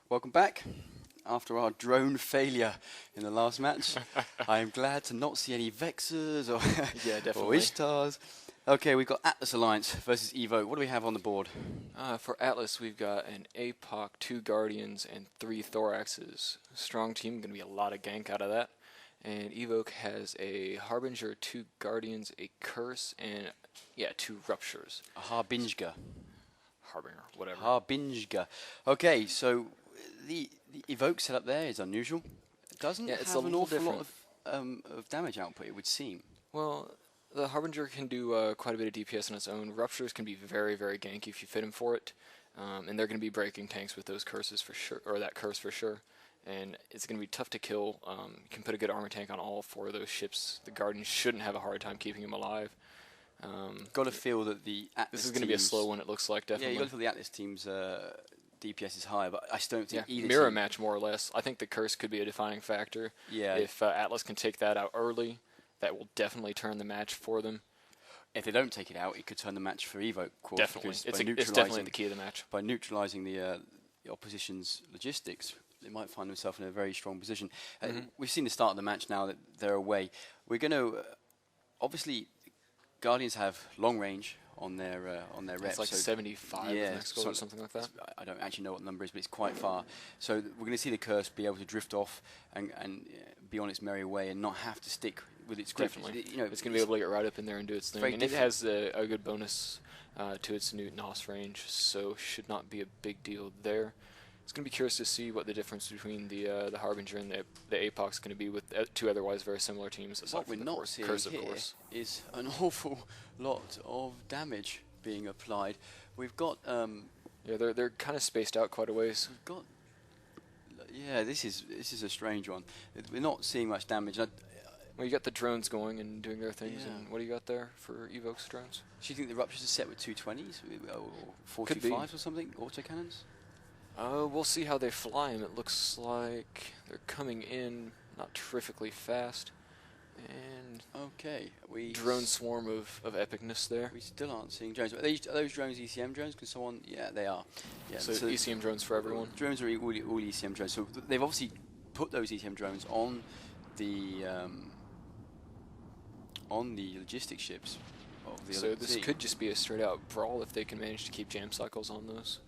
Welcome back. After our drone failure in the last match, I am glad to not see any Vexers or, Yeah, or definitely. Ishtars. Okay, we've got Atlas Alliance versus Evoke. What do we have on the board? For Atlas, we've got an APOC, 2 Guardians, and 3 Thoraxes. Strong team, going to be a lot of gank out of that. And Evoke has a Harbinger, 2 Guardians, a Curse, and, 2 Ruptures. A Harbinger. Harbinger, whatever. Harbinger. Okay, so the Evoke setup there is unusual. It doesn't It's have a an little awful lot different. of damage output, it would seem. Well, the Harbinger can do quite a bit of DPS on its own. Ruptures can be very, very ganky if you fit him for it. And they're going to be breaking tanks with those curses for sure, or that curse for sure. And it's going to be tough to kill. You can put a good armor tank on all 4 of those ships. The Guardians shouldn't have a hard time keeping him alive. Got to feel that the Atlas This is going to be a slow one, it looks like, definitely. Yeah, you got to feel the Atlas team's DPS is higher, but I still don't think either mirror team. match, more or less. I think the curse could be a defining factor. Yeah. If Atlas can take that out early, that will definitely turn the match for them. If they don't take it out, it could turn the match for Evoke. Of course, Definitely. because It's definitely the key of the match. By neutralizing the opposition's logistics, they might find themselves in a very strong position. We've seen the start of the match now that they're away. We're going to obviously Guardians have long range on their reps. It's like so 75 yeah, next goal or something like that. I don't actually know what the number is, but it's quite far. So we're going to see the curse be able to drift off and be on its merry way and not have to stick with its grip. Definitely. You know, it's going to be able to get right up in there and do its thing. very And it has a good bonus to its new NOS range, so should not be a big deal there. It's going to be curious to see what the difference between the Harbinger and the APOC is going to be with 2 otherwise very similar teams. What we're not seeing curse, here of course. is an awful lot of damage being applied. We've got they're kind of spaced out quite a ways. we've got this is a strange one. We're not seeing much damage. Well, you got the drones going and doing their things, Yeah. and what do you got there for Evoke's drones? Do you think the ruptures are set with 220s or Could be. 425s or something? Autocannons? We'll see how they fly him. It looks like they're coming in not terrifically fast. And Okay, drone swarm of epicness there. We still aren't seeing drones. Are those drones ECM drones? Can someone? Yeah, they are. Yeah, So ECM drones for everyone. Drones are all ECM drones. So they've obviously put those ECM drones on the logistics ships of the So other this team. could just be a straight out brawl if they can manage to keep jam cycles on those.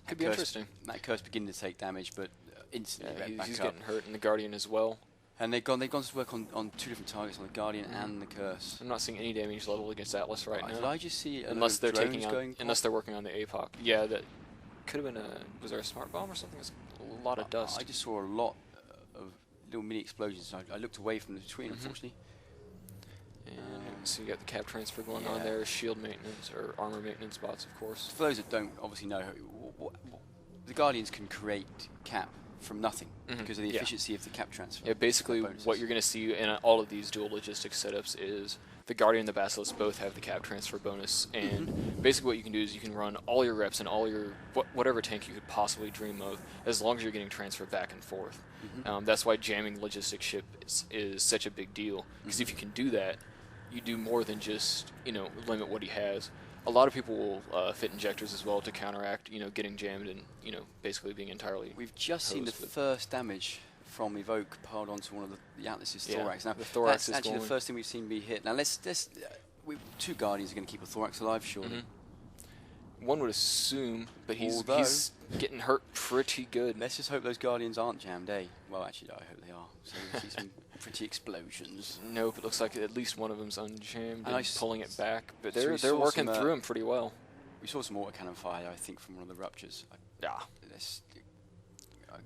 Could be Curse- interesting. That curse beginning to take damage, but instantly Yeah, back he's up. getting hurt, and the Guardian as well. And they've gone to work on 2 different targets, on the Guardian and the curse. I'm not seeing any damage level against Atlas right Did now. I just see Unless they're drones taking going out, unless they're working on the APOC. Yeah, that could have been was there a smart bomb or something? It's a lot of dust. I just saw a lot of little mini explosions. I looked away from the screen, unfortunately. And so you got the cap transfer going on Yeah. there, shield maintenance or armor maintenance bots, of course. For those that don't obviously know, the Guardians can create cap from nothing because of the Yeah. efficiency of the cap transfer. Yeah, basically bonuses. what you're going to see in all of these dual logistics setups is the Guardian and the Basilisk both have the cap transfer bonus, and basically what you can do is you can run all your reps and all your whatever tank you could possibly dream of, as long as you're getting transferred back and forth. That's why jamming logistics ship is such a big deal, because if you can do that, you do more than just limit what he has. A lot of people will fit injectors as well to counteract getting jammed and basically being entirely. We've just seen the posed with- first damage from Evoke piled onto one of the Atlas's Yeah, thorax. Now the thorax that's is actually the going. first thing we've seen be hit. Now let's 2 Guardians are going to keep a thorax alive, surely. One would assume, but he's Although- getting hurt pretty good. Let's just hope those Guardians aren't jammed, eh? Well, actually, I hope they are. So we see some pretty explosions. Nope, it looks like at least one of them's unjammed And and pulling it back, but so they're we saw working some, through him pretty well. We saw some autocannon fire, I think, from one of the ruptures. Yeah, Let's-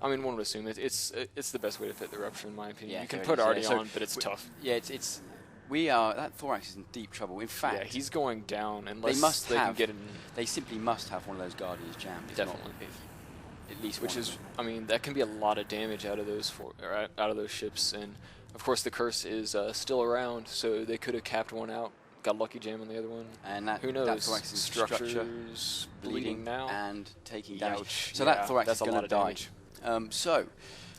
I mean, one would assume it's the best way to fit the rupture, in my opinion. Yeah, You can there put it is, Artie yeah. So on, but it's tough. Yeah, that thorax is in deep trouble. In fact, Yeah, he's going down unless must they can have- get in. they simply must have one of those Guardians jammed. If Definitely. Not, at least Which one is, of them. I mean, that can be a lot of damage out of those out of those ships, and of course the curse is still around, so they could have capped one out, got lucky jam on the other one. And that, Who that knows? thorax is Structures bleeding now. and taking damage. Ouch. So Yeah, that thorax that's is a going lot to of die. damage. So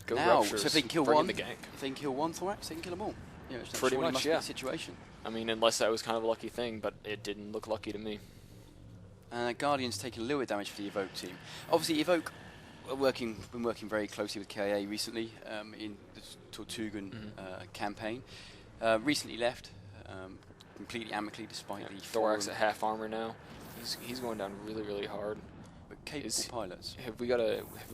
Go now, ruptures. so if they can kill Bring in one, the gank. if they can kill one thorax, they can kill them all. That Pretty surely much, must yeah. be the situation. I mean, unless that was kind of a lucky thing, but it didn't look lucky to me. Guardians taking a little bit of damage for the Evoke team. Obviously, Evoke been working very closely with KA recently in the Tortugan campaign. Recently left, completely amicably despite the Thorax at half armor now. He's going down really, really hard. But capable pilots. Have we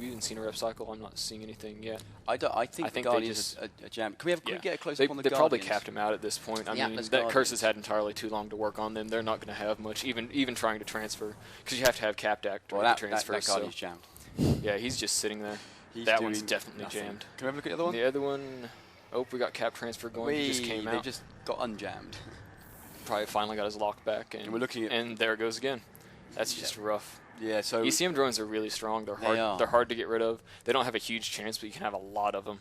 even seen a rep cycle? I'm not seeing anything yet. I think the Guardians are jammed. Can we get a close up on the Guardians? They probably capped him out at this point. I mean, that curse has had entirely too long to work on them. They're not going to have much, even trying to transfer, because you have to have capped act to transfer. That Guardian's jammed. Yeah, he's just sitting there. That one's definitely jammed. Can we have a look at the other one? The other one, we got cap transfer going. He just came out. They just got unjammed. Probably finally got his lock back, and we're looking at, and there it goes again. That's just rough. Yeah, so ECM drones are really strong. They're hard. They're hard to get rid of. They don't have a huge chance, but you can have a lot of them.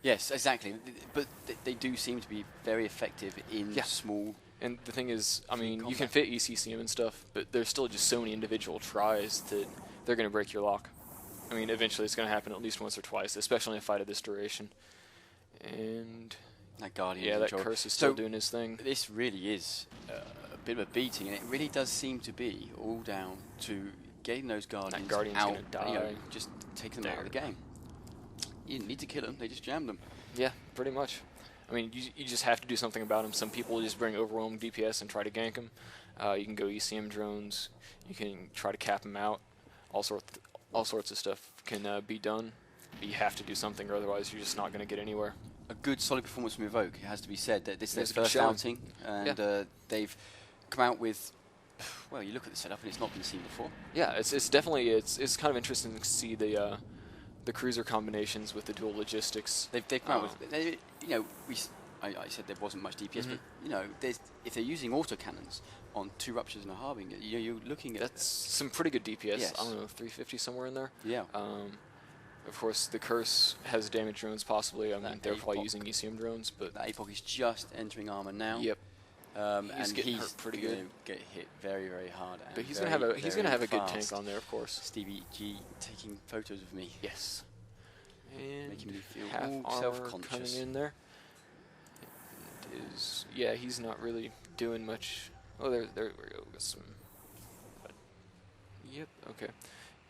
Yes, exactly. But they do seem to be very effective in small. And the thing is, I mean, you can fit ECCM and stuff, but there's still just so many individual tries that they're going to break your lock. I mean, eventually it's going to happen at least once or twice, especially in a fight of this duration. And that Guardian, that curse is still doing his thing. This really is a bit of a beating, and it really does seem to be all down to getting those Guardians out. Die. Just take them out of the game. You didn't need to kill them; they just jammed them. Yeah, pretty much. I mean, you just have to do something about them. Some people just bring overwhelming DPS and try to gank them. You can go ECM drones. You can try to cap them out. All sorts of stuff can be done. But you have to do something, or otherwise you're just not going to get anywhere. A good, solid performance from Evoke. It has to be said that this is their first outing, and they've come out with. Well, you look at the setup, and it's not been seen before. Yeah, it's definitely it's kind of interesting to see the cruiser combinations with the dual logistics. They've come out with, I said there wasn't much DPS, but if they're using autocannons on 2 ruptures and a harbinger, you're looking at that's some pretty good DPS. Yes. I don't know, 350 somewhere in there. Yeah. Of course, the curse has damage drones possibly. I mean, they're probably using ECM drones, but that Epoch is just entering armor now. Yep. And getting hurt pretty good. Get hit very, very hard. But he's gonna have a good tank on there, of course. Stevie G taking photos of me. Yes. And making me feel half self-conscious. Coming in there. He's not really doing much. Oh, there we go. Got some. Yep. Okay.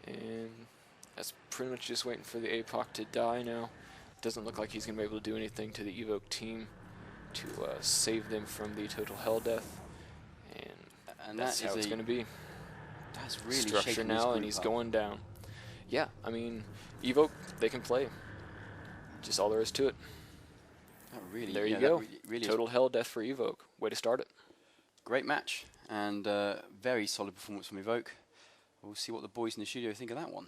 And that's pretty much just waiting for the APOC to die now. Doesn't look like he's gonna be able to do anything to the Evoke team to save them from the total hell death. And that's how it's gonna be. That's really structure now, and he's going down. Yeah, I mean, Evoke, they can play. Just all there is to it. There you go. Really total hell death for Evoke. Way to start it. Great match, and very solid performance from Evoke. We'll see what the boys in the studio think of that one.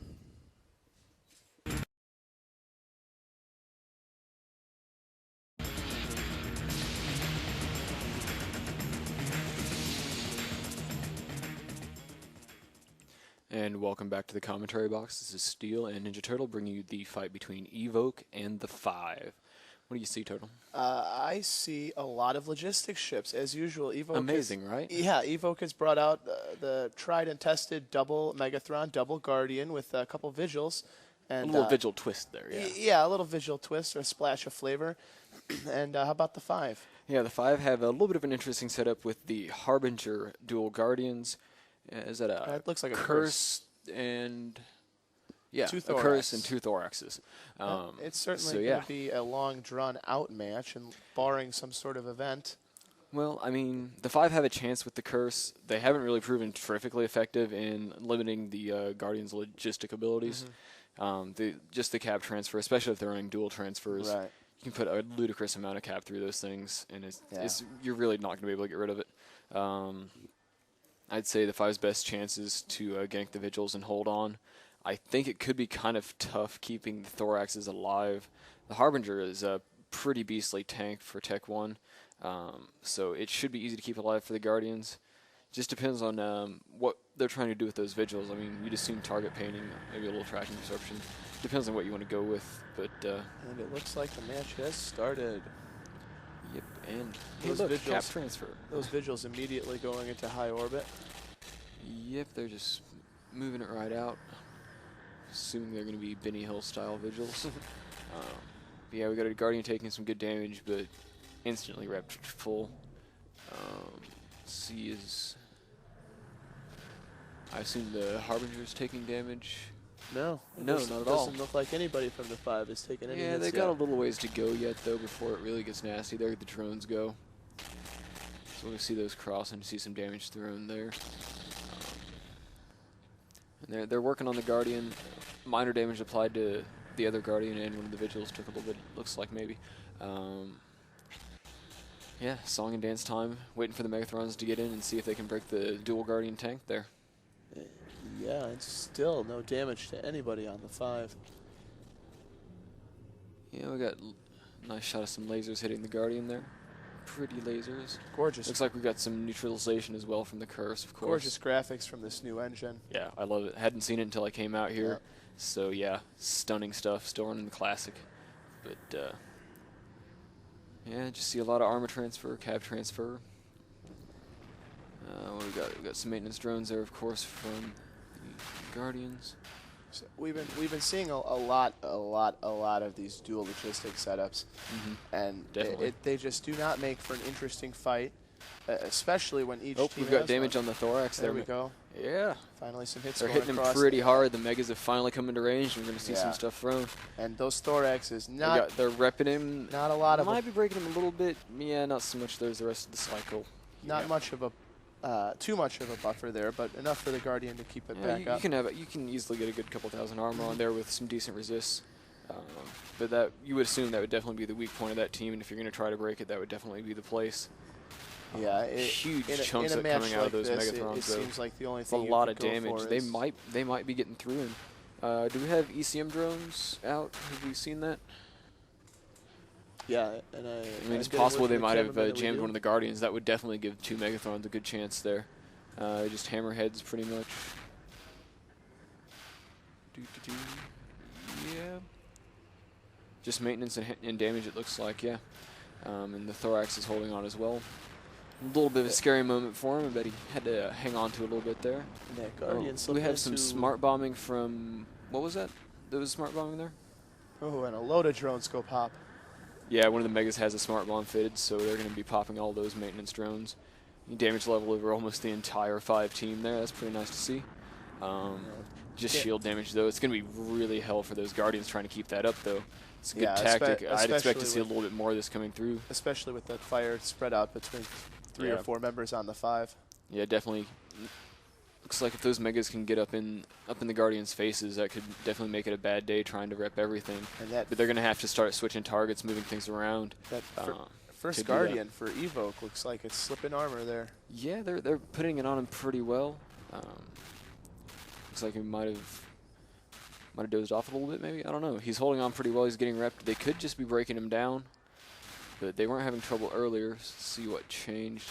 And welcome back to the commentary box. This is Steel and Ninja Turtle bringing you the fight between Evoke and the 5. What do you see, Turtle? I see a lot of logistics ships, as usual. Evoke amazing, right? Yeah, Evoke has brought out the tried and tested double Megathron, double Guardian with a couple Vigils. And a little Vigil twist there, yeah. Yeah, a little Vigil twist or a splash of flavor. And how about the 5? Yeah, the 5 have a little bit of an interesting setup with the Harbinger dual Guardians. Is that a it looks like curse and... Yeah, a curse and 2 thoraxes. It's certainly going to be a long, drawn-out match, and barring some sort of event. Well, I mean, the 5 have a chance with the curse. They haven't really proven terrifically effective in limiting the Guardian's logistic abilities. Just the cap transfer, especially if they're running dual transfers. Right. You can put a ludicrous amount of cap through those things, and you're really not going to be able to get rid of it. I'd say the 5's best chances to gank the Vigils and hold on. I think it could be kind of tough keeping the thoraxes alive. The Harbinger is a pretty beastly tank for Tech 1, so it should be easy to keep alive for the Guardians. Just depends on what they're trying to do with those Vigils. I mean, you'd assume target painting, maybe a little tracking disruption. Depends on what you want to go with, but... and it looks like the match has started. Yep, and those Vigils, cap transfer. Those Vigils immediately going into high orbit. Yep, they're just moving it right out. Assuming they're going to be Benny Hill style Vigils. Yeah, we got a Guardian taking some good damage, but instantly wrapped full. I assume the Harbinger's taking damage. No, No, not at all. Doesn't look like anybody from the 5 is taking any Yeah, hits they yet. got a little ways to go yet, though, before it really gets nasty. There the drones go. So we see those cross and see some damage thrown there. And they're working on the Guardian. Minor damage applied to the other Guardian, and one of the Vigils took a little bit, looks like maybe. Yeah, song and dance time. Waiting for the Megathrons to get in and see if they can break the dual Guardian tank there. Yeah, it's still no damage to anybody on the 5. Yeah, we got a nice shot of some lasers hitting the Guardian there. Pretty lasers. Gorgeous. Looks like we got some neutralization as well from the curse, of course. Gorgeous graphics from this new engine. Yeah, I love it. Hadn't seen it until I came out here. Yep. So yeah, stunning stuff. Still running the classic. But yeah, just see a lot of armor transfer, cab transfer. What do we got? We got some maintenance drones there, of course, from the Guardians. So we've been seeing a lot of these dual logistic setups, and they just do not make for an interesting fight, especially when each team we've got has damage one. on the thorax there. There we go. Yeah. Finally some hits They're going hitting him across. pretty hard. The Megas have finally come into range, and we're going to see Yeah. some stuff thrown. And those thoraxes, not They're repping him. not a lot of Might be breaking him a little bit. Yeah, not so much. There's the rest of the cycle. not much of a too much of a buffer there, but enough for the Guardian to keep it Yeah, back up. you can easily get a good couple thousand armor on there with some decent resists. But that you would assume that would definitely be the weak point of that team, and if you're going to try to break it, that would definitely be the place. Yeah, Huge in chunks a of match coming out of like those this, Megathrons. it seems like the only It's a thing you lot could of go damage. for They is- might be getting through him. Do we have ECM drones out? Have we seen that? Yeah, and I mean, it's possible they might have jammed one of the Guardians. That would definitely give 2 Megathrons a good chance there. Just hammerheads, pretty much. Yeah. Just maintenance and damage, it looks like, yeah. And the thorax is holding on as well. A little bit of a scary moment for him. I bet he had to hang on to it a little bit there. That Guardian We have some smart bombing from... What was that? There was smart bombing there? Oh, and a load of drones go pop. Yeah, one of the Megas has a smart bomb fitted, so they're going to be popping all those maintenance drones. Damage level over almost the entire 5 team there. That's pretty nice to see. Just shield damage, though. It's going to be really hell for those Guardians trying to keep that up, though. It's a good tactic. I'd expect to see a little bit more of this coming through. Especially with that fire spread out between 3 or 4 members on the 5. Yeah, definitely. Looks like if those Megas can get up in the Guardians' faces, that could definitely make it a bad day trying to rep everything. But they're going to have to start switching targets, moving things around. That first Guardian for Evoke looks like it's slipping armor there. Yeah, they're putting it on him pretty well. Looks like he might have dozed off a little bit, maybe. I don't know. He's holding on pretty well. He's getting repped. They could just be breaking him down, but they weren't having trouble earlier. Let's see what changed.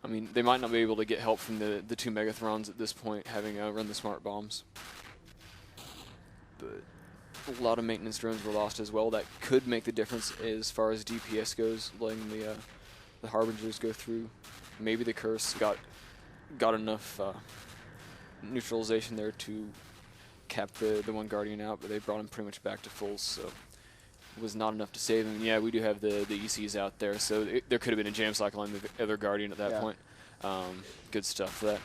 I mean, they might not be able to get help from the 2 Megathrons at this point, having run the smart bombs. But a lot of maintenance drones were lost as well. That could make the difference as far as DPS goes, letting the Harbingers go through. Maybe the curse got enough neutralization there to cap the 1 Guardian out, but they brought him pretty much back to full, so it was not enough to save him. Yeah, we do have the ECs out there, so there could have been a jam cycle on the other Guardian at that point. Good stuff for that.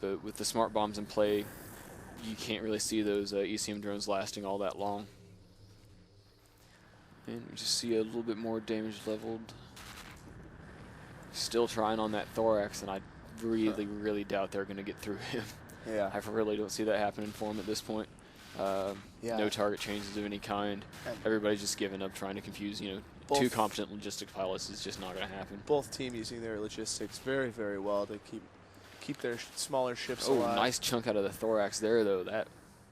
But with the smart bombs in play, you can't really see those ECM drones lasting all that long. And we just see a little bit more damage leveled. Still trying on that thorax, and I really doubt they're going to get through him. Yeah. I really don't see that happening for him at this point. No target changes of any kind. Everybody's just giving up, trying to confuse, 2 competent logistics pilots is just not going to happen. Both teams using their logistics very, very well to keep their smaller ships alive. Oh, nice chunk out of the thorax there, though.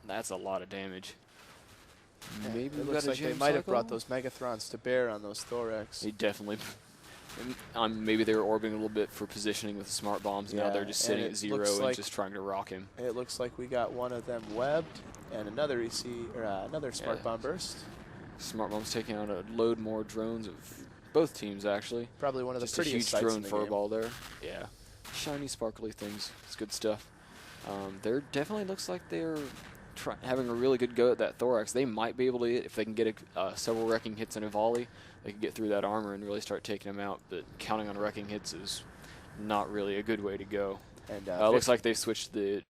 That's a lot of damage. Yeah, Maybe it looks like they might have brought those Megathrons to bear on those thorax. They definitely. Maybe they were orbiting a little bit for positioning with the smart bombs. And now they're just sitting at 0 and just trying to rock him. It looks like we got one of them webbed and another another smart bomb burst. Smart bombs taking out a load more drones of both teams, actually. Probably one of the prettiest sights in the game. Just a huge drone furball there. Yeah, shiny, sparkly things. It's good stuff. There definitely looks like they're having a really good go at that thorax. They might be able to, if they can get several wrecking hits in a volley, they could get through that armor and really start taking them out. But counting on wrecking hits is not really a good way to go. And looks like they switched the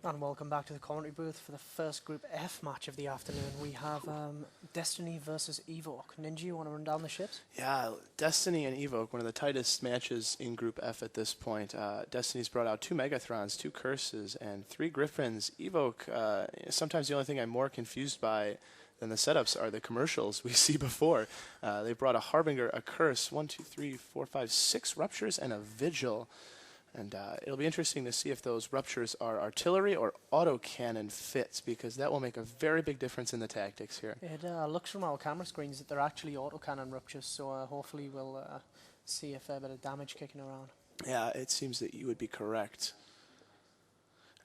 And welcome back to the commentary booth for the first Group F match of the afternoon. We have Destiny versus Evoke. Ninja, you want to run down the ships? Yeah, Destiny and Evoke, one of the tightest matches in Group F at this point. Destiny's brought out 2 Megathrons, 2 Curses, and 3 Griffins. Evoke, sometimes the only thing I'm more confused by than the setups are the commercials we see before. They brought a Harbinger, a Curse, 1, 2, 3, 4, 5, 6 Ruptures, and a Vigil. And it'll be interesting to see if those Ruptures are artillery or autocannon fits, because that will make a very big difference in the tactics here. It looks from our camera screens that they're actually autocannon Ruptures, so hopefully we'll see a fair bit of damage kicking around. Yeah, it seems that you would be correct.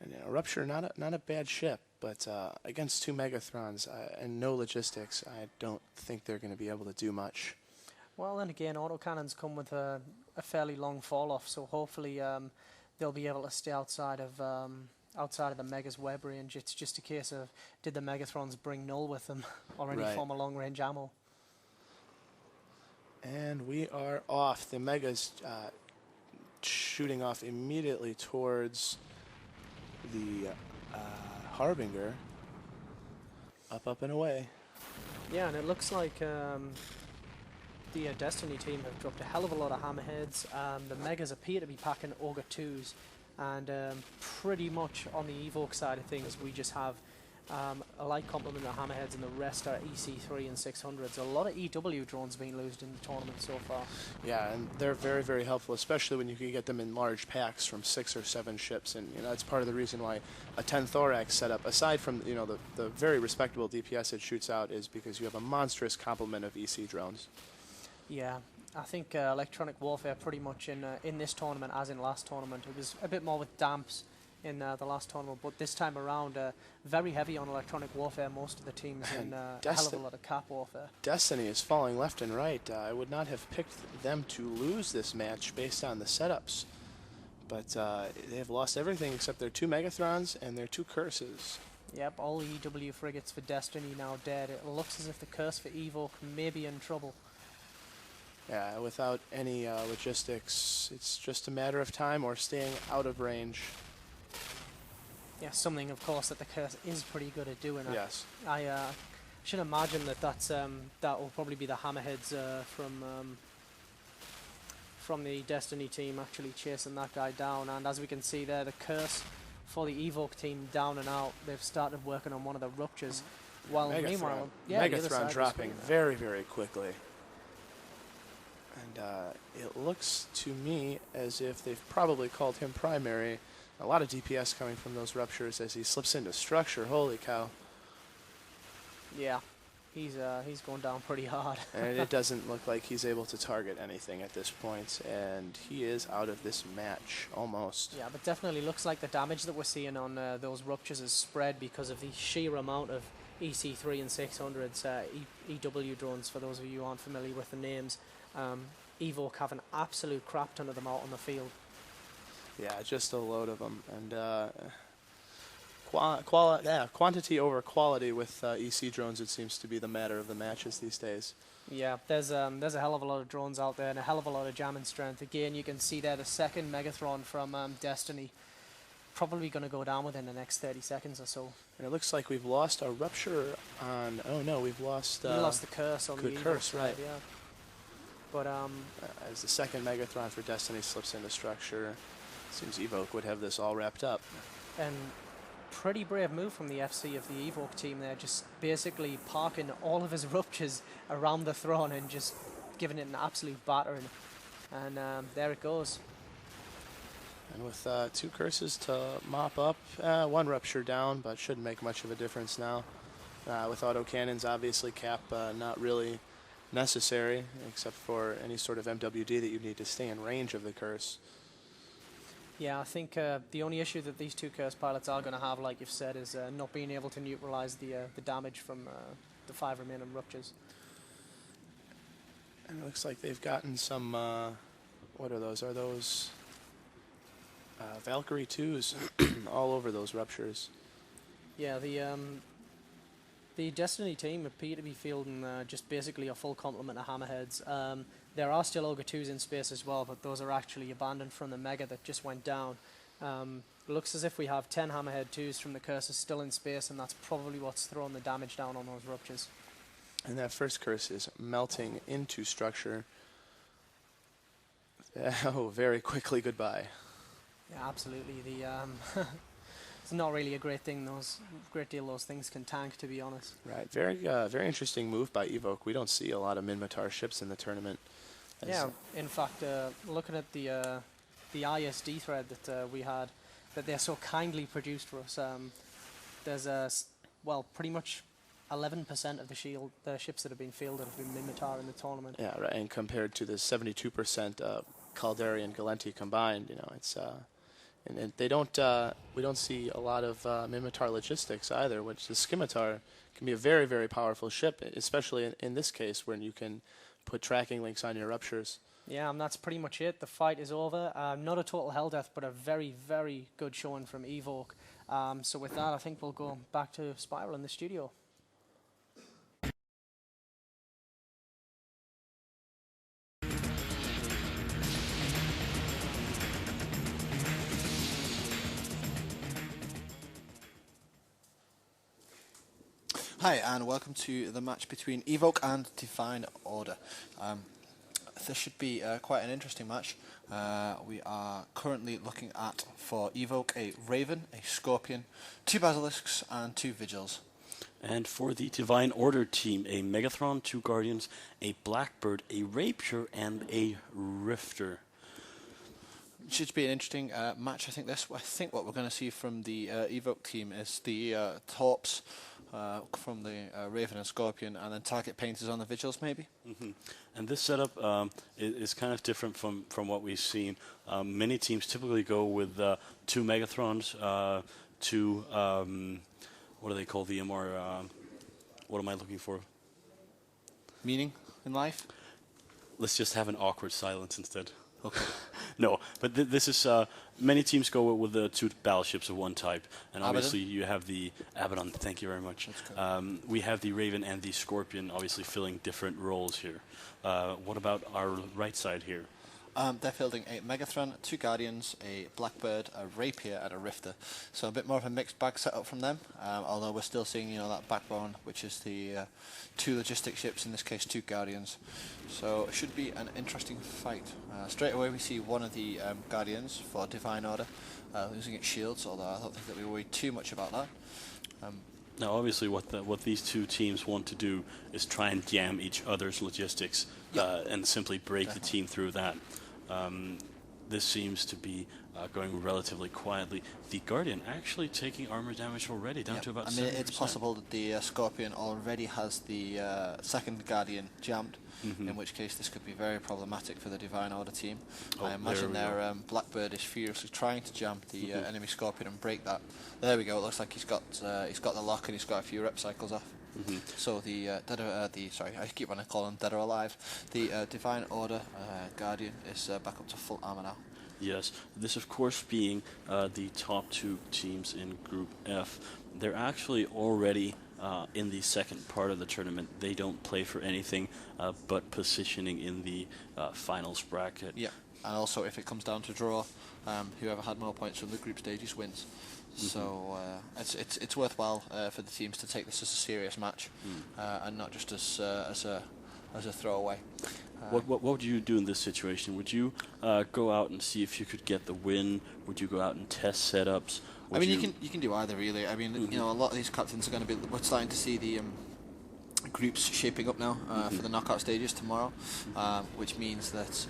And Rupture, not a bad ship, but against 2 Megathrons and no logistics, I don't think they're going to be able to do much. Well, then again, autocannons come with a fairly long fall off, so hopefully they'll be able to stay outside of the Mega's web range. It's just a case of, did the Megathrons bring null with them or any form of long range ammo? And we are off. The Mega's shooting off immediately towards the Harbinger. Up and away. Yeah, and it looks like the Destiny team have dropped a hell of a lot of hammerheads. The Megas appear to be packing Auger 2s, and pretty much on the Evoke side of things, we just have a light complement of hammerheads, and the rest are EC3 and 600s. A lot of EW drones being used in the tournament so far. Yeah, and they're very, very helpful, especially when you can get them in large packs from 6 or 7 ships. And that's part of the reason why a 10 Thorax setup, aside from the very respectable DPS it shoots out, is because you have a monstrous complement of EC drones. Yeah, I think electronic warfare pretty much in this tournament, as in last tournament, it was a bit more with damps in the last tournament, but this time around, very heavy on electronic warfare, most of the teams, and a hell of a lot of cap warfare. Destiny is falling left and right. I would not have picked them to lose this match based on the setups, but they have lost everything except their 2 Megathrons and their 2 Curses. Yep, all the EW frigates for Destiny now dead. It looks as if the Curse for Evoke may be in trouble. Yeah, without any logistics, it's just a matter of time or staying out of range. Yeah, something, of course, that the Curse is pretty good at doing. Yes. I should imagine that will probably be the hammerheads from the Destiny team actually chasing that guy down. And as we can see there, the Curse for the Evoke team down and out. They've started working on one of the Ruptures. While meanwhile, Megathron dropping very, very quickly. And it looks to me as if they've probably called him primary. A lot of DPS coming from those Ruptures as he slips into structure. Holy cow. Yeah, he's going down pretty hard. And it doesn't look like he's able to target anything at this point, and he is out of this match, almost. Yeah, but definitely looks like the damage that we're seeing on those Ruptures is spread because of the sheer amount of EC3 and 600s, EW drones, for those of you who aren't familiar with the names. Evoke have an absolute crap ton of them out on the field. Yeah, just a load of them. And quantity over quality with EC drones, it seems to be the matter of the matches these days. Yeah, there's a hell of a lot of drones out there and a hell of a lot of jamming strength. Again, you can see there the second Megathron from Destiny. Probably going to go down within the next 30 seconds or so. And it looks like we've lost a Rupture on... Oh, no, we've lost... we lost the Curse on the Curse, right. Yeah. But as the second Megathron for Destiny slips into structure, seems Evoke would have this all wrapped up. And pretty brave move from the FC of the Evoke team there, just basically parking all of his Ruptures around the throne and just giving it an absolute battering. And there it goes. And with 2 Curses to mop up, 1 Rupture down, but shouldn't make much of a difference now. With autocannons, obviously cap not really necessary, except for any sort of MWD that you need to stay in range of the Curse. Yeah, I think the only issue that these 2 Curse pilots are going to have, like you've said, is not being able to neutralize the damage from the 5 remaining Ruptures. And it looks like they've gotten some, what are those? Are those Valkyrie 2s all over those Ruptures? Yeah, the Destiny team appear to be fielding just basically a full complement of hammerheads. There are still Ogre 2s in space as well, but those are actually abandoned from the Mega that just went down. looks as if we have 10 Hammerhead 2s from the Curses still in space, and that's probably what's throwing the damage down on those ruptures. And that first curse is melting into structure. Oh, very quickly goodbye. Yeah, absolutely. It's not really a great thing. Great deal those things can tank, to be honest. Right. Very interesting move by Evoke. We don't see a lot of Minmatar ships in the tournament. Yeah. In fact, looking at the ISD thread that we had, that they're so kindly produced for us, there's pretty much 11% of the ships that have been fielded have been Minmatar in the tournament. Yeah, right. And compared to the 72% Caldari and Galenti combined, it's and they don't we don't see a lot of Minmatar logistics either, which the Scimitar can be a very, very powerful ship, especially in this case when you can put tracking links on your ruptures. Yeah, and that's pretty much it. The fight is over. Not a total hell death, but a very, very good showing from Evoke. So with that, I think we'll go back to Spiral in the studio. Hi, and welcome to the match between Evoke and Divine Order. This should be quite an interesting match. We are currently looking at, for Evoke, a Raven, a Scorpion, 2 Basilisks, and 2 Vigils. And for the Divine Order team, a Megathron, 2 Guardians, a Blackbird, a Rapier, and a Rifter. Should be an interesting match. I think what we're going to see from the Evoke team is the Torps from the Raven and Scorpion, and then target painters on the Vigils, maybe. And this setup is kind of different from what we've seen. Many teams typically go with 2 Megathrons, 2 what do they call the MR? What am I looking for? Meaning in life? Let's just have an awkward silence instead. Okay. No, but this is many teams go with the 2 battleships of one type, and obviously you have the Abaddon. Thank you very much. We have the Raven and the Scorpion, obviously filling different roles here. What about our right side here? They're fielding a Megathron, 2 Guardians, a Blackbird, a Rapier, and a Rifter. So a bit more of a mixed bag setup from them. Although we're still seeing, that backbone, which is the 2 logistic ships. In this case, 2 Guardians. So it should be an interesting fight. Straight away, we see one of the Guardians for Divine Order losing its shields. Although I don't think that we worry too much about that. Now, obviously, what these 2 teams want to do is try and jam each other's logistics and simply break the team through that. This seems to be going relatively quietly. The Guardian actually taking armor damage already, down to about 7%. It's possible that the Scorpion already has the second Guardian jammed, in which case this could be very problematic for the Divine Order team. I imagine their Blackbird is furiously trying to jam the enemy Scorpion and break that. There we go. It looks like he's got the lock and he's got a few rep cycles off. So the I keep wanting to call him dead or alive. The Divine Order Guardian is back up to full armor now. Yes, this of course being the top 2 teams in Group F. They're actually already in the second part of the tournament. They don't play for anything but positioning in the finals bracket. Yeah, and also if it comes down to draw, whoever had more points from the group stages wins. So it's worthwhile for the teams to take this as a serious match and not just as a throwaway. What would you do in this situation? Would you go out and see if you could get the win? Would you go out and test setups? I mean, you can do either really. I mean, a lot of these captains are going to be. We're starting to see the groups shaping up now for the knockout stages tomorrow, which means that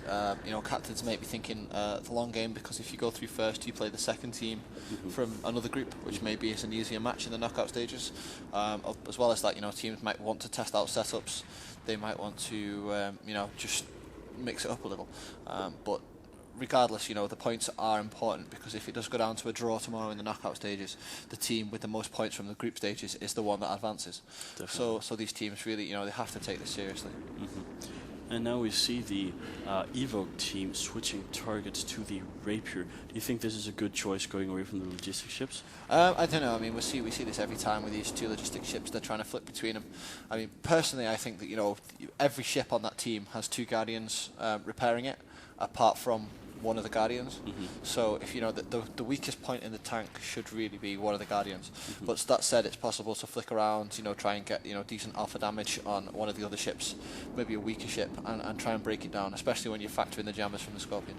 captains might be thinking the long game, because if you go through first, you play the second team from another group, which maybe is an easier match in the knockout stages. As well as that, teams might want to test out setups. They might want to just mix it up a little, but regardless, the points are important, because if it does go down to a draw tomorrow in the knockout stages, the team with the most points from the group stages is the one that advances. Definitely. So these teams really, they have to take this seriously. And now we see the Evoke team switching targets to the Rapier. Do you think this is a good choice, going away from the logistic ships? I don't know. I mean, we see this every time with these 2 logistic ships. They're trying to flip between them. I mean, personally, I think that every ship on that team has 2 Guardians repairing it, apart from one of the Guardians. So if the weakest point in the tank should really be one of the Guardians. But that said, it's possible to flick around, try and get decent alpha damage on one of the other ships, maybe a weaker ship, and try and break it down, especially when you factor in the jammers from the Scorpion.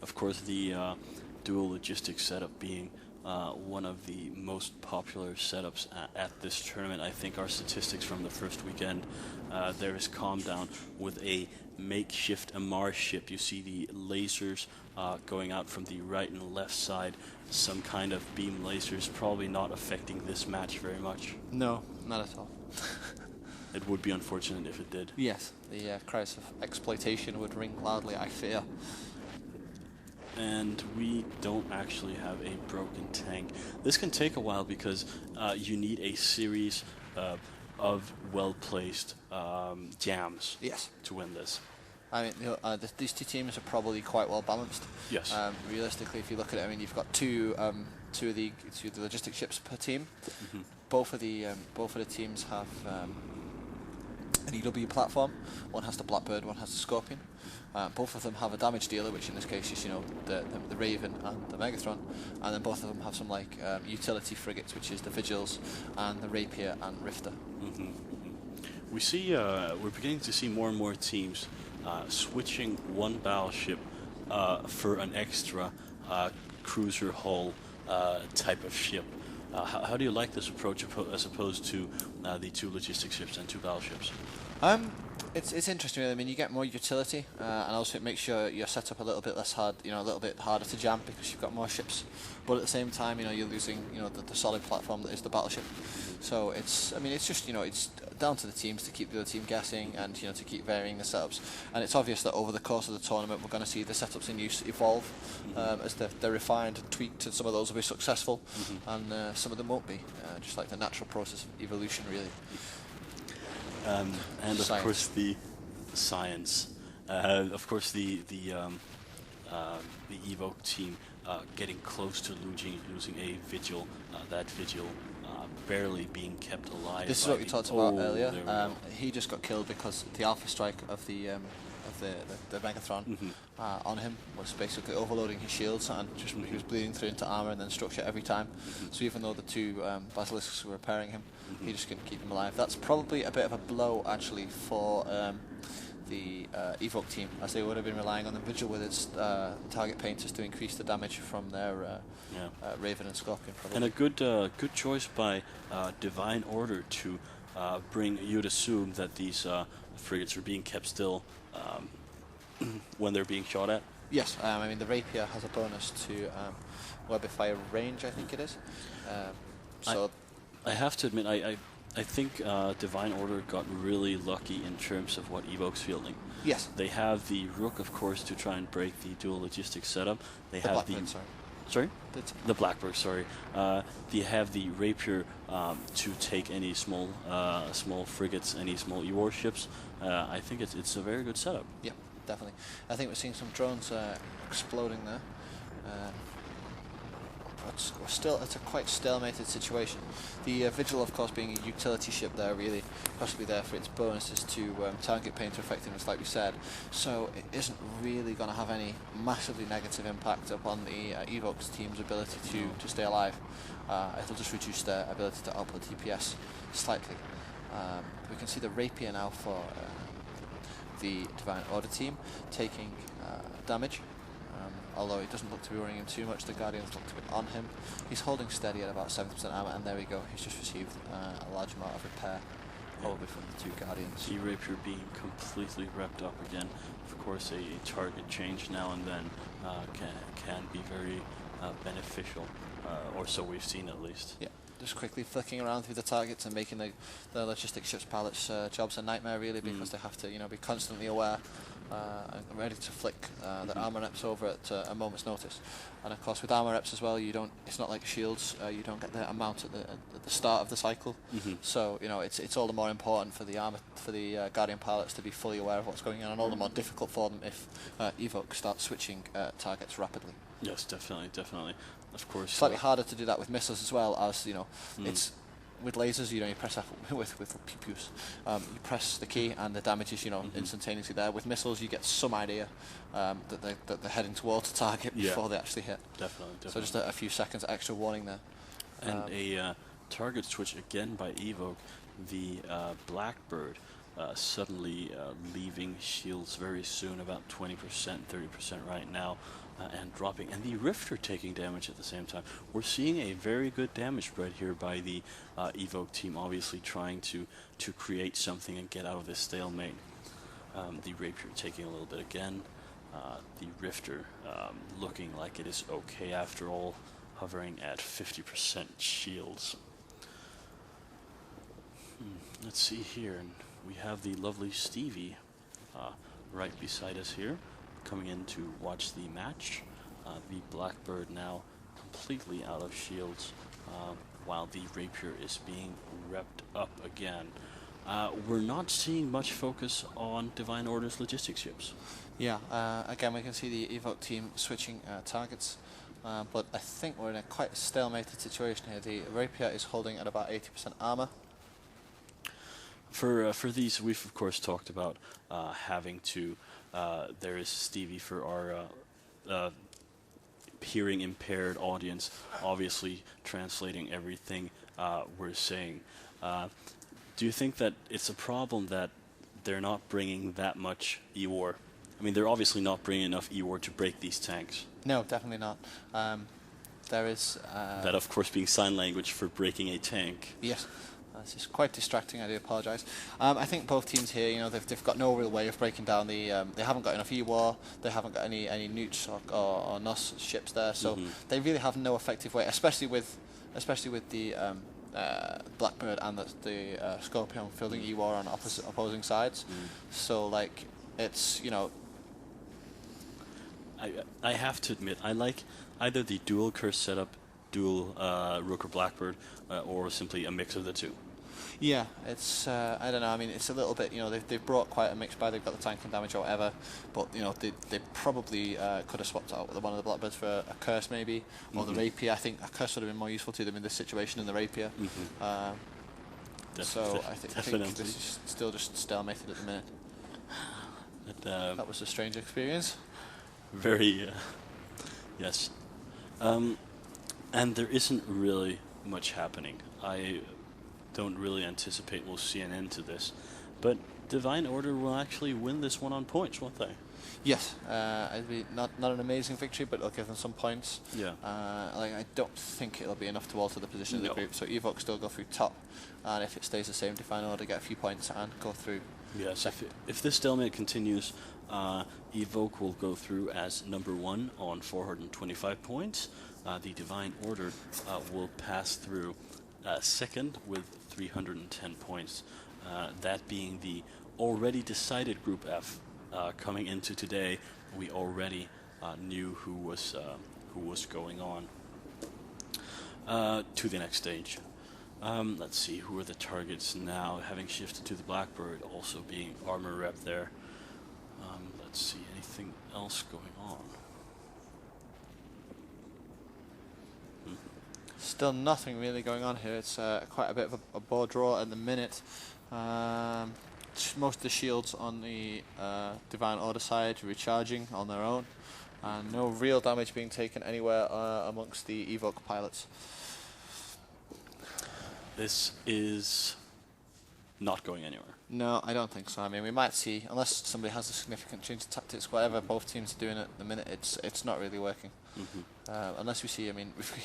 Of course, the dual logistics setup being one of the most popular setups at this tournament. I think our statistics from the first weekend, there is Calm Down with a makeshift Amar ship. You see the lasers going out from the right and left side, some kind of beam lasers, probably not affecting this match very much. No, not at all. It would be unfortunate if it did. Yes, the cries of exploitation would ring loudly, I fear. And we don't actually have a broken tank. This can take a while because you need a series of well-placed jams to win this. I mean, these two teams are probably quite well balanced. Yes. Realistically, if you look at it, I mean, you've got two of the logistic ships per team. Both of the teams have an EW platform. One has the Blackbird, one has the Scorpion. Both of them have a damage dealer, which in this case is the Raven and the Megatron, and then both of them have some utility frigates, which is the Vigils and the Rapier and Rifter. We see we're beginning to see more and more teams switching one battleship for an extra cruiser hull type of ship. How do you like this approach as opposed to the two logistic ships and two battleships? It's interesting. Really. I mean, you get more utility, and also it makes your setup a little bit less hard. A little bit harder to jam because you've got more ships. But at the same time, you're losing the solid platform that is the battleship. So it's just it's down to the teams to keep the other team guessing and to keep varying the setups. And it's obvious that over the course of the tournament, we're going to see the setups in use evolve as they're refined and tweaked, and some of those will be successful, and some of them won't be. Just like the natural process of evolution, really. And of Science. course the science. Of course the Evoke team getting close to losing a Vigil. That Vigil barely being kept alive. This is what we talked about earlier. He just got killed because the alpha strike of the Megatron on him was basically overloading his shields, and he was bleeding through into armor and then structure every time. So even though the two basilisks were repairing him, he just couldn't keep him alive. That's probably a bit of a blow actually for the Evoke team, as they would have been relying on the Vigil with its target painters to increase the damage from their Raven and Scorpion. Probably. And a good choice by Divine Order to bring. You'd assume that these frigates are being kept still when they're being shot at. Yes, I mean the Rapier has a bonus to Webify range, I think it is. So I have to admit, I think Divine Order got really lucky in terms of what Evoke's fielding. Yes. They have the Rook, of course, to try and break the dual logistics setup. They have Blackbird, Sorry? The Blackbird, sorry. They have the Rapier to take any small frigates, any small E-warships. I think it's a very good setup. Yeah, definitely. I think we're seeing some drones exploding there. It's a quite stalemated situation. The Vigil, of course, being a utility ship there, really possibly there for its bonuses to target painter effectiveness, like we said. So it isn't really going to have any massively negative impact upon the Evoke's team's ability to stay alive. It'll just reduce their ability to output DPS slightly. We can see the Rapier now for the Divine Order team taking damage. Although it doesn't look to be running him too much, the Guardians look to be on him. He's holding steady at about 70% armor, and there we go. He's just received a large amount of repair, probably from the two Guardians. The Rapier being completely wrapped up again. Of course, a target change now and then can be very beneficial, or so we've seen at least. Yeah, just quickly flicking around through the targets and making the logistic ships pilots' jobs a nightmare, really, because they have to be constantly aware and ready to flick the armor reps over at a moment's notice. And of course, with armor reps as well, it's not like shields. You don't get the amount at the start of the cycle. So it's all the more important for the Guardian pilots to be fully aware of what's going on, and all the more difficult for them if Evoke starts switching targets rapidly. Yes, definitely. Of course. Slightly harder to do that with missiles as well, as with lasers, you press F with pew-pews. You press the key and the damage is, instantaneously there. With missiles, you get some idea that they're heading towards the target before they actually hit. Definitely. So just a few seconds extra warning there. And a target switch again by Evoke. The Blackbird suddenly leaving shields very soon, about 20%, 30% right now, and dropping. And the Rifter taking damage at the same time. We're seeing a very good damage spread here by the Evoke team, obviously trying to create something and get out of this stalemate. The Rapier taking a little bit again. The Rifter looking like it is okay after all, hovering at 50% shields. Let's see here, and we have the lovely Stevie right beside us here, coming in to watch the match. The Blackbird now completely out of shields, while the Rapier is being repped up again. We're not seeing much focus on Divine Order's logistics ships. Yeah, again we can see the Evoke team switching targets, but I think we're in a quite stalemated situation here. The Rapier is holding at about 80% armor. For these, we've of course talked about having to. There is Stevie for our hearing impaired audience, obviously translating everything we're saying. Do you think that it's a problem that they're not bringing that much E-War? I mean, they're obviously not bringing enough E-War to break these tanks. No, definitely not. There is... that, of course, being sign language for breaking a tank. Yes. This is quite distracting, I do apologise. I think both teams here, they've got no real way of breaking down the... they haven't got enough E-War, they haven't got any newts or NOS ships there, so they really have no effective way, especially with the Blackbird and the Scorpion fielding E-War on opposing sides. So, like, it's, I have to admit, I like either the dual curse setup, dual Rook or Blackbird, or simply a mix of the two. Yeah, it's I don't know. I mean, it's a little bit. They've brought quite a mix by. They've got the tank and damage or whatever, but they probably could have swapped out one of the Blackbirds for a curse maybe, or the Rapier. I think a curse would have been more useful to them in this situation than the Rapier. So I think this is still just stalemated at the minute. But, that was a strange experience. Very, yes. And there isn't really much happening. I don't really anticipate we'll see an end to this. But Divine Order will actually win this one on points, won't they? Yes. It'll be not an amazing victory, but it'll give them some points. Yeah. I don't think it'll be enough to alter the position of the group. So Evoke still go through top, and if it stays the same, Divine Order get a few points and go through. Yes. If this stalemate continues, Evoke will go through as number 1 on 425 points. The Divine Order will pass through second with 310 points. That being the already decided Group F. Coming into today, we already knew who was going on to the next stage. Let's see, who are the targets now, having shifted to the Blackbird, also being armor rep there. Let's see, anything else going on? Still nothing really going on here. It's quite a bit of a board draw at the minute. Most of the shields on the Divine Order side recharging on their own, and no real damage being taken anywhere amongst the Evoke pilots. This is not going anywhere. No, I don't think so. I mean, we might see, unless somebody has a significant change of tactics, whatever both teams are doing at the minute, it's not really working. Unless we see, I mean, if we,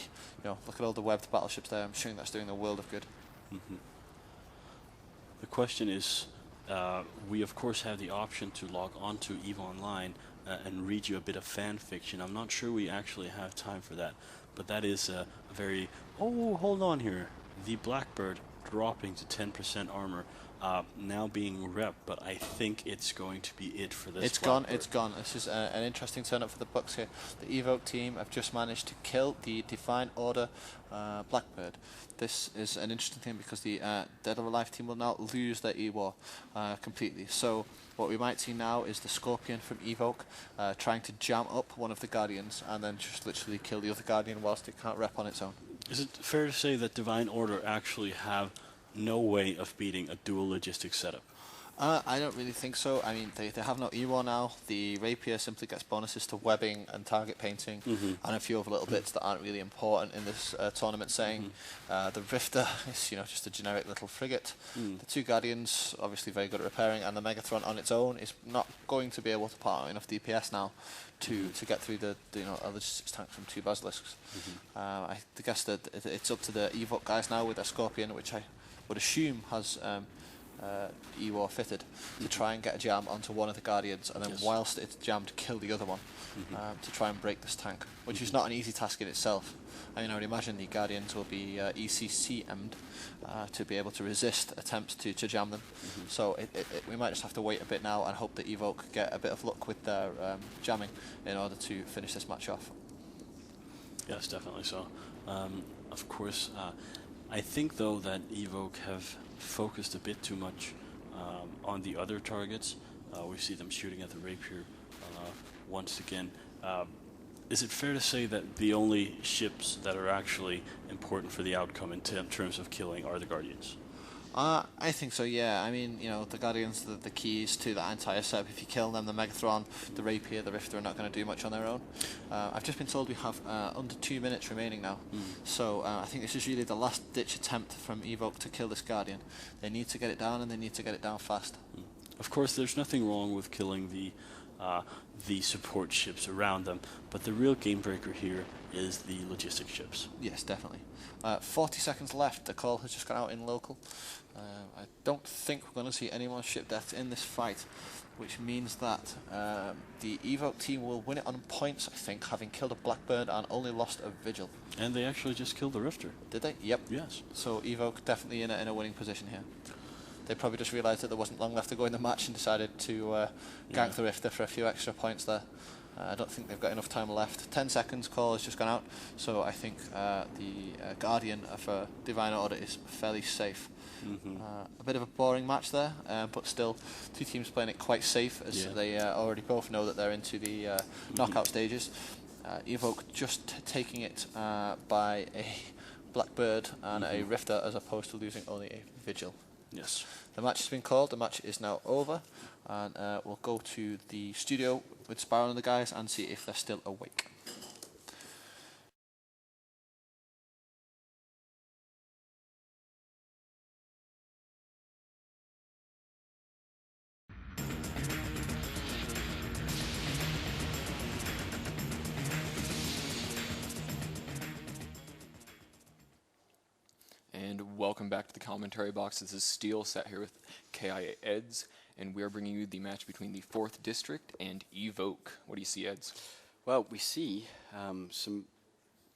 look at all the webbed battleships there. I'm sure that's doing a world of good. The question is, we of course have the option to log on to EVE Online and read you a bit of fan fiction. I'm not sure we actually have time for that, but that is a very... Oh, hold on here. The Blackbird dropping to 10% armor, now being rep, but I think it's going to be it for this. It's gone. It's gone. This is an interesting turn up for the Bucks here. The Evoke team have just managed to kill the Divine Order Blackbird. This is an interesting thing because the Dead or Alive team will now lose their E-War completely. So what we might see now is the Scorpion from Evoke trying to jam up one of the Guardians and then just literally kill the other Guardian whilst it can't rep on its own. Is it fair to say that Divine Order actually have no way of beating a dual logistics setup? I don't really think so. I mean, they have no E-War now. The Rapier simply gets bonuses to webbing and target painting, and a few other little bits that aren't really important in this tournament setting. The Rifter is, just a generic little frigate. The two Guardians, obviously very good at repairing, and the Megatron on its own is not going to be able to put out enough DPS now to get through the logistics tanks from two Basilisks. I guess that it's up to the Evoke guys now with their Scorpion, which I would assume has E-War fitted, to try and get a jam onto one of the Guardians, and then whilst it's jammed, kill the other one to try and break this tank, which is not an easy task in itself. I mean, I would imagine the Guardians will be ECCM'd to be able to resist attempts to jam them. So we might just have to wait a bit now and hope that Evoke get a bit of luck with their jamming in order to finish this match off. Yes, definitely so. Of course, I think though that Evoke have focused a bit too much on the other targets. We see them shooting at the Rapier once again. Is it fair to say that the only ships that are actually important for the outcome in terms of killing are the Guardians? I think so, yeah. I mean, the Guardians, the keys to that entire setup. If you kill them, the Megatron, the Rapier, the Rifter are not going to do much on their own. I've just been told we have under 2 minutes remaining now. So I think this is really the last-ditch attempt from Evoke to kill this Guardian. They need to get it down, and they need to get it down fast. Of course, there's nothing wrong with killing the support ships around them, but the real game breaker here is the logistic ships. Yes, definitely. 40 seconds left. The call has just gone out in local. I don't think we're going to see any more ship deaths in this fight, which means that the Evoke team will win it on points, I think, having killed a Blackbird and only lost a Vigil. And they actually just killed the Rifter. Did they? Yep. Yes. So Evoke definitely in a winning position here. They probably just realised that there wasn't long left to go in the match and decided to gank the Rifter for a few extra points there. I don't think they've got enough time left. 10 seconds, call has just gone out, so I think the Guardian of Divine Order is fairly safe. A bit of a boring match there, but still two teams playing it quite safe, as they already both know that they're into the knockout stages. Evoke just taking it by a Blackbird and a Rifter, as opposed to losing only a Vigil. Yes. The match has been called, the match is now over, and we'll go to the studio with Sparrow and the guys and see if they're still awake. And welcome back to the commentary box. This is Steel, sat here with KIA Eds, and we are bringing you the match between the 4th District and Evoke. What do you see, Eds? Well, we see some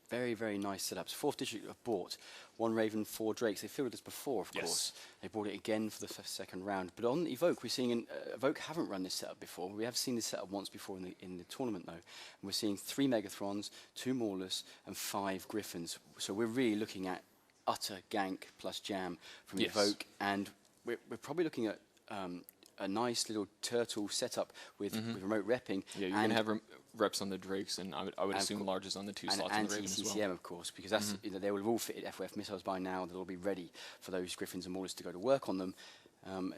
very, very nice setups. 4th District have bought 1 Raven, 4 Drakes. They fielded this before, of course. They bought it again for the second round. But on Evoke, we're seeing Evoke haven't run this setup before. We have seen this setup once before in the tournament, though. And we're seeing 3 Megathrons, 2 Maulers, and 5 Griffins. So we're really looking at utter gank plus jam from Evoke, and we're probably looking at a nice little turtle setup with remote repping. Yeah, you're going to have reps on the Drakes, and I would assume larges on the 2 slots on the Raven as well. CCM, of course, because that's they will have all fitted FOF missiles by now. They'll all be ready for those Griffins and Maulers to go to work on them.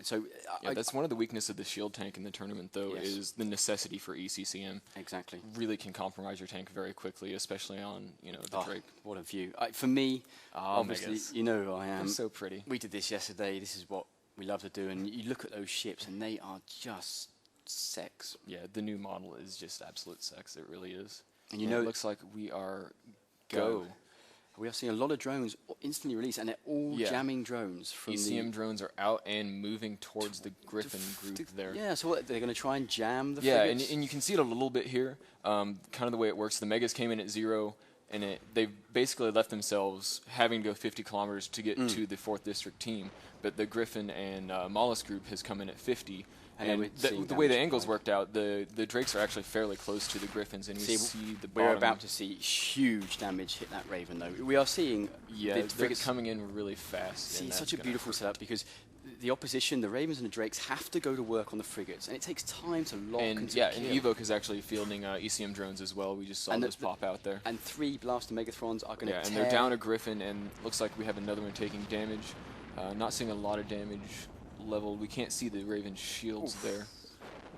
So that's one of the weaknesses of the shield tank in the tournament, though, is the necessity for ECCM. Exactly. Really can compromise your tank very quickly, especially on the Drake. What a view! For me, obviously, Megas. you know who I am. They're so pretty. We did this yesterday. This is what we love to do, and you look at those ships, and they are just sex. Yeah, the new model is just absolute sex. It really is. And it looks like we are go. We are seeing a lot of drones instantly released, and they're all jamming drones. From ECM drones are out and moving towards the Griffin group there. Yeah, so what, they're going to try and jam the frigates? And you can see it a little bit here, kind of the way it works. The Megas came in at 0, and they basically left themselves having to go 50 kilometers to get to the 4th District team. But the Griffin and Mollusk group has come in at 50. And the way the angles worked out, the Drakes are actually fairly close to the Griffins, and we see the bottom. We're about to see huge damage hit that Raven, though. We are seeing the frigates coming in really fast. See, it's such a beautiful setup, because the opposition, the Ravens and the Drakes, have to go to work on the frigates, and it takes time to lock and to and kill. Evoke is actually fielding ECM drones as well. We just saw those pop out there. And 3 Blaster Megathrons are going to tear. And they're down a Griffin, and looks like we have another one taking damage. Not seeing a lot of damage leveled. We can't see the Raven's shields there.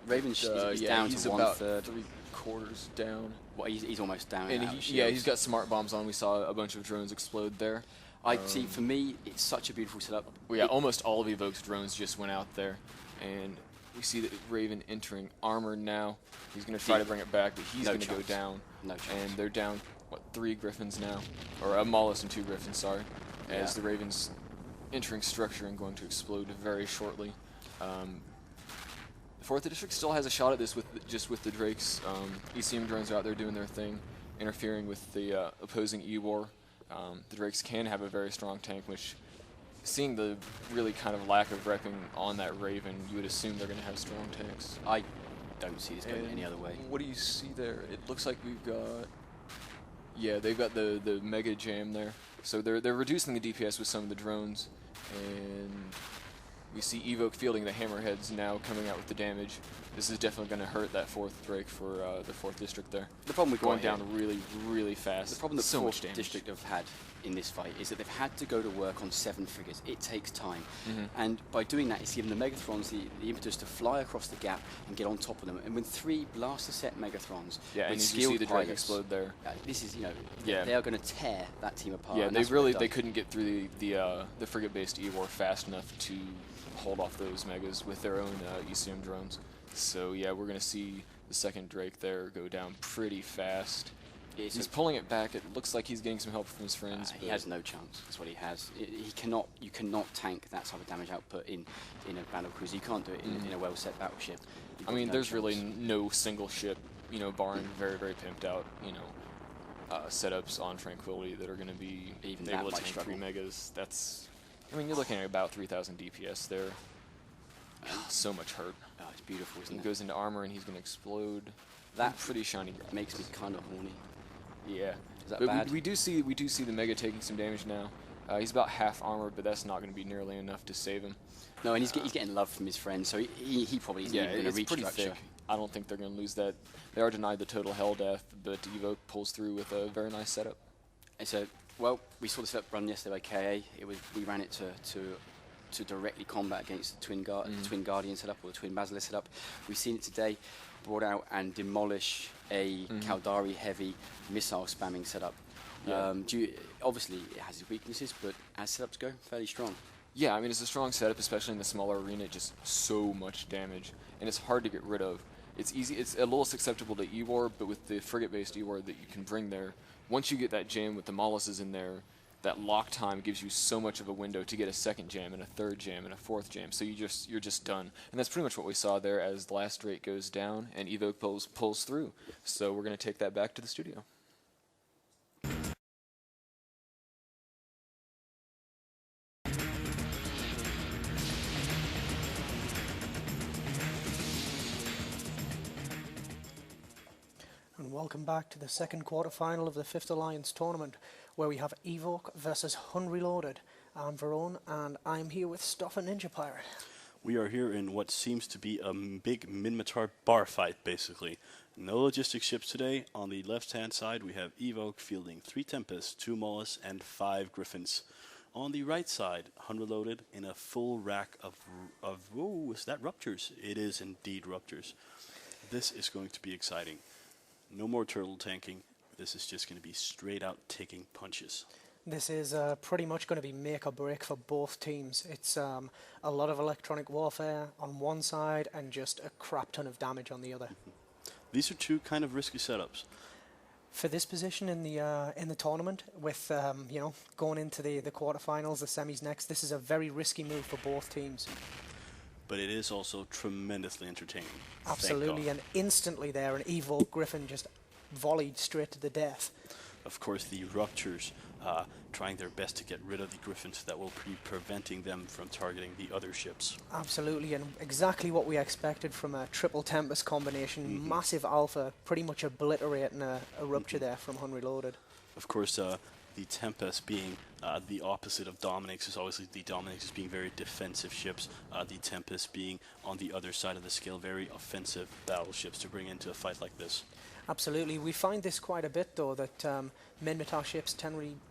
Raven's is down he's to about 1/3. 3/4 down. Well, he's almost down. And he's got smart bombs on. We saw a bunch of drones explode there. I see. For me, it's such a beautiful setup. Well, yeah, almost all of Evoke's drones just went out there, and we see that Raven entering armor now. He's going to try to bring it back, but he's going to go down. No chance. And they're down, what, 3 Griffins now, or a Maulus and 2 Griffins, sorry, as the Raven's entering structure and going to explode very shortly. 4th District still has a shot at this with the Drakes. ECM drones are out there doing their thing, interfering with the opposing E-War. The Drakes can have a very strong tank, which, seeing the really kind of lack of repping on that Raven, you would assume they're going to have strong tanks. I don't see this going any other way. What do you see there? It looks like we've got... Yeah, they've got the Mega Jam there. So they're reducing the DPS with some of the drones, and we see Evoke fielding the Hammerheads now coming out with the damage. This is definitely going to hurt that 4th Drake for the 4th District there. The problem with going down really, really fast. The problem that so 4th much damage. District have had in this fight is that they've had to go to work on 7 frigates. It takes time. And by doing that, it's given the Megathrons the impetus to fly across the gap and get on top of them. And when 3 blaster set Megathrons, yeah, and with you see the Drake pilots, explode there. This is, they are going to tear that team apart. Yeah, they couldn't get through the frigate-based E-War fast enough to hold off those Megas with their own ECM drones. So yeah, we're going to see the 2nd Drake there go down pretty fast. He's pulling it back. It looks like he's getting some help from his friends. He has no chance. That's what he has. You cannot tank that type of damage output in a battle cruiser. You can't do it in a well-set battleship. I mean, there's really no single ship, barring very, very pimped out, setups on Tranquility that are going to be even able to tank tank 3 Megas. That's, you're looking at about 3,000 DPS there. So much hurt. Oh, it's beautiful, isn't it? He goes into armor and he's going to explode. That pretty shiny. Makes me kind of horny. Yeah. Is that but bad? We do see the Mega taking some damage now. He's about half armored, but that's not going to be nearly enough to save him. No, and he's getting love from his friends, so he probably isn't even going to reach pretty structure. thick. I don't think they're going to lose that. They are denied the total hell death, but Evoke pulls through with a very nice setup. And so, well, we saw the setup run yesterday by KA. We ran it to directly combat against the Twin Guardian setup or the Twin Basilisk setup. We've seen it today, brought out and demolish a Caldari heavy missile spamming setup. Yeah. Obviously, it has its weaknesses, but as setups go, fairly strong. Yeah, I mean, it's a strong setup, especially in the smaller arena. Just so much damage, and it's hard to get rid of. It's easy. It's a little susceptible to E-War, but with the frigate-based E-War that you can bring there, once you get that jam with the Moluses in there, that lock time gives you so much of a window to get a 2nd jam and a 3rd jam and a 4th jam. So you're just done. And that's pretty much what we saw there as the last Drake goes down and Evoke pulls through. So we're going to take that back to the studio. And welcome back to the 2nd quarterfinal of the 5th Alliance tournament, where we have Evoke versus Hun Reloaded. I'm Verone, and I'm here with Stoffer Ninja Pirate. We are here in what seems to be a big Minmatar bar fight, basically. No logistics ships today. On the left-hand side, we have Evoke fielding 3 Tempests, 2 Mollis, and 5 Griffins. On the right side, Hun Reloaded in a full rack of is that Ruptures? It is indeed Ruptures. This is going to be exciting. No more turtle tanking. This is just going to be straight out taking punches. This is pretty much going to be make or break for both teams. It's a lot of electronic warfare on one side and just a crap ton of damage on the other. These are 2 kind of risky setups. For this position in the tournament, with going into the quarterfinals, the semis next, this is a very risky move for both teams. But it is also tremendously entertaining. Absolutely, and instantly there, an Evoke Griffin just volleyed straight to the death. Of course, the Ruptures trying their best to get rid of the Griffins that will be preventing them from targeting the other ships. Absolutely, and exactly what we expected from a triple Tempest combination. Massive alpha, pretty much obliterating a Rupture there from Hun Reloaded. Of course, the Tempest being the opposite of Dominic's. Is obviously the Dominic's being very defensive ships, the Tempest being on the other side of the scale, very offensive battleships to bring into a fight like this. Absolutely. We find this quite a bit, though, that Minmatar ships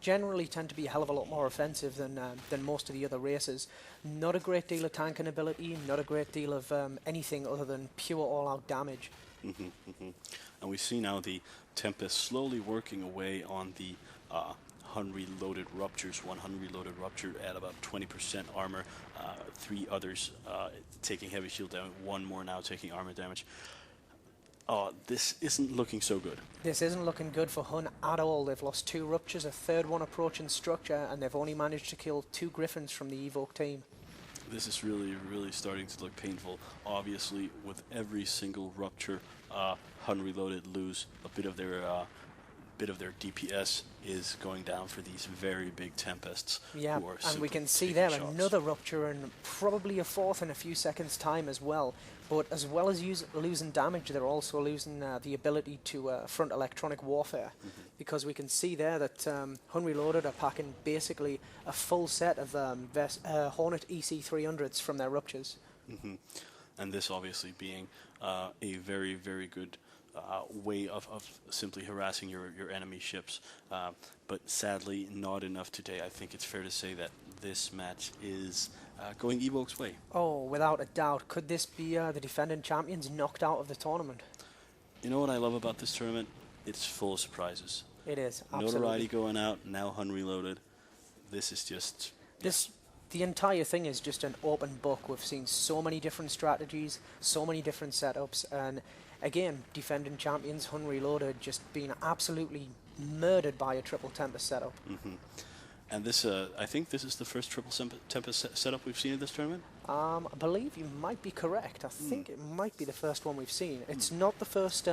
generally tend to be a hell of a lot more offensive than most of the other races. Not a great deal of tanking ability, not a great deal of anything other than pure all-out damage. And we see now the Tempest slowly working away on the Hun reloaded Ruptures. One Hun reloaded Rupture at about 20% armor. 3 others taking heavy shield damage. 1 more now taking armor damage. This isn't looking so good. This isn't looking good for Hun at all. They've lost 2 Ruptures, a 3rd one approaching structure, and they've only managed to kill 2 Griffins from the Evoke team. This is really, really starting to look painful. Obviously, with every single Rupture, Hun reloaded lose a bit of their DPS is going down for these very big Tempests. Yeah, who are and we can see taking there shots. another Rupture and probably a 4th in a few seconds' time as well. But as well as losing damage, they're also losing the ability to front electronic warfare. Because we can see there that Hun Reloaded are packing basically a full set of Hornet EC300s from their Ruptures. And this obviously being a very, very good way of simply harassing your enemy ships. But sadly, not enough today. I think it's fair to say that this match is going Evoke's way. Oh, without a doubt. Could this be the defending champions knocked out of the tournament? You know what I love about this tournament? It's full of surprises. It is, absolutely. Notoriety going out, now Hun Reloaded. This is just... The entire thing is just an open book. We've seen so many different strategies, so many different setups, and again, defending champions, Hun Reloaded, just being absolutely murdered by a triple Tempest setup. And this, I think this is the first triple Tempest setup we've seen in this tournament? I believe you might be correct. I think it might be the first one we've seen. It's not the first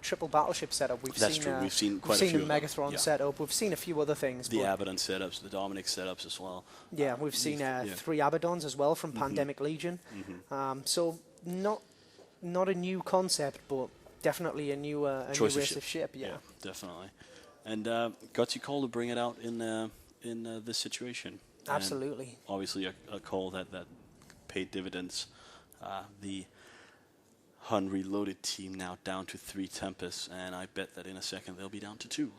triple battleship setup we've seen. That's true. We've seen quite a few the of them. Megathron setup. We've seen a few other things. The Abaddon setups, the Dominic setups as well. Yeah, we've seen 3 Abaddons as well from Pandemic Legion. So not a new concept, but definitely a new race of ship. Yeah, definitely. And gutsy call to bring it out in this situation. Absolutely. And obviously a call that paid dividends. The Hun Reloaded team now down to 3 Tempests, and I bet that in a second they'll be down to 2.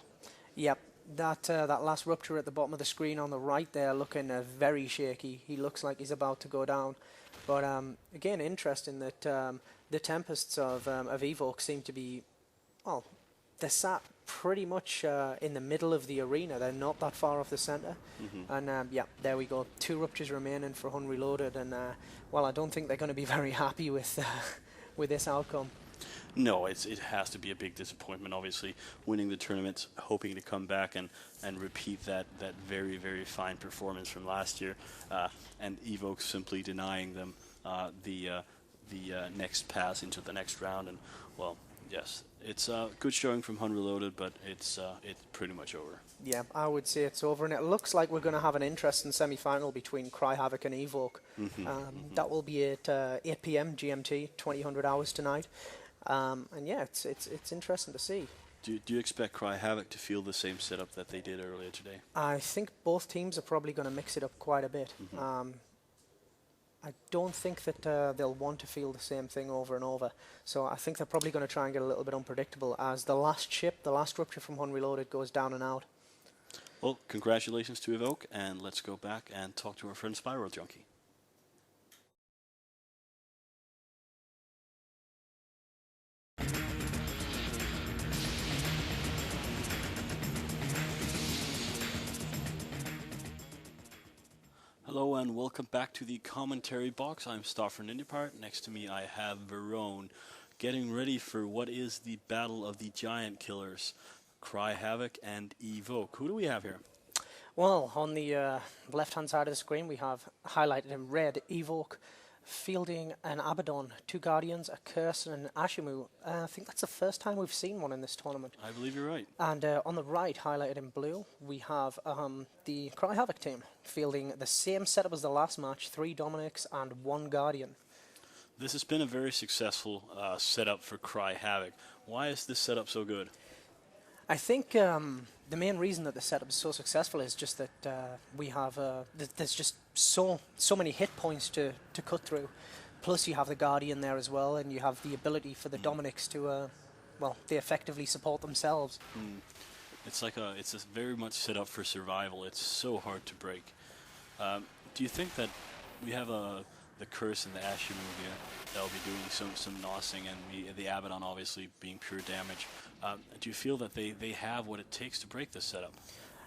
Yep. That last Rupture at the bottom of the screen on the right there looking very shaky. He looks like he's about to go down. But again, interesting that the Tempests of Evoke seem to be, well, they're sat pretty much in the middle of the arena. They're not that far off the center. And yeah, there we go. 2 Ruptures remaining for Hun Reloaded, and well, I don't think they're going to be very happy with this outcome. No, it has to be a big disappointment. Obviously, winning the tournament, hoping to come back and repeat that very, very fine performance from last year, and Evoke simply denying them the next pass into the next round. And well, yes, it's a good showing from Hun Reloaded, but it's pretty much over. Yeah, I would say it's over, and it looks like we're going to have an interesting semi-final between Cry Havoc and Evoke. That will be at 8 p.m. GMT, 2000 hours tonight. And yeah, it's interesting to see. Do you expect Cry Havoc to feel the same setup that they did earlier today? I think both teams are probably going to mix it up quite a bit. I don't think that they'll want to feel the same thing over and over. So I think they're probably going to try and get a little bit unpredictable as the last ship, the last Rupture from Hun Reloaded, goes down and out. Well, congratulations to Evoke, and let's go back and talk to our friend Spiral Junkie. Hello and welcome back to the commentary box. I'm Stafford Ninjapart. Next to me I have Verone, getting ready for what is the battle of the giant killers, Cry Havoc and Evoke. Who do we have here? Well, on the left-hand side of the screen we have highlighted in red Evoke fielding an Abaddon, 2 Guardians, a Curse and an Ashimu. I think that's the first time we've seen one in this tournament. I believe you're right. And on the right, highlighted in blue, we have the Cry Havoc team fielding the same setup as the last match, 3 Dominics and 1 Guardian. This has been a very successful setup for Cry Havoc. Why is this setup so good? I think the main reason that the setup is so successful is just that we have there's just so many hit points to cut through. Plus, you have the Guardian there as well, and you have the ability for the Dominics to, well, they effectively support themselves. It's a very much set up for survival. It's so hard to break. Do you think that we have the Curse and the Ashimu here that'll be doing some nosing, and the Abaddon obviously being pure damage? Do you feel that they have what it takes to break this setup?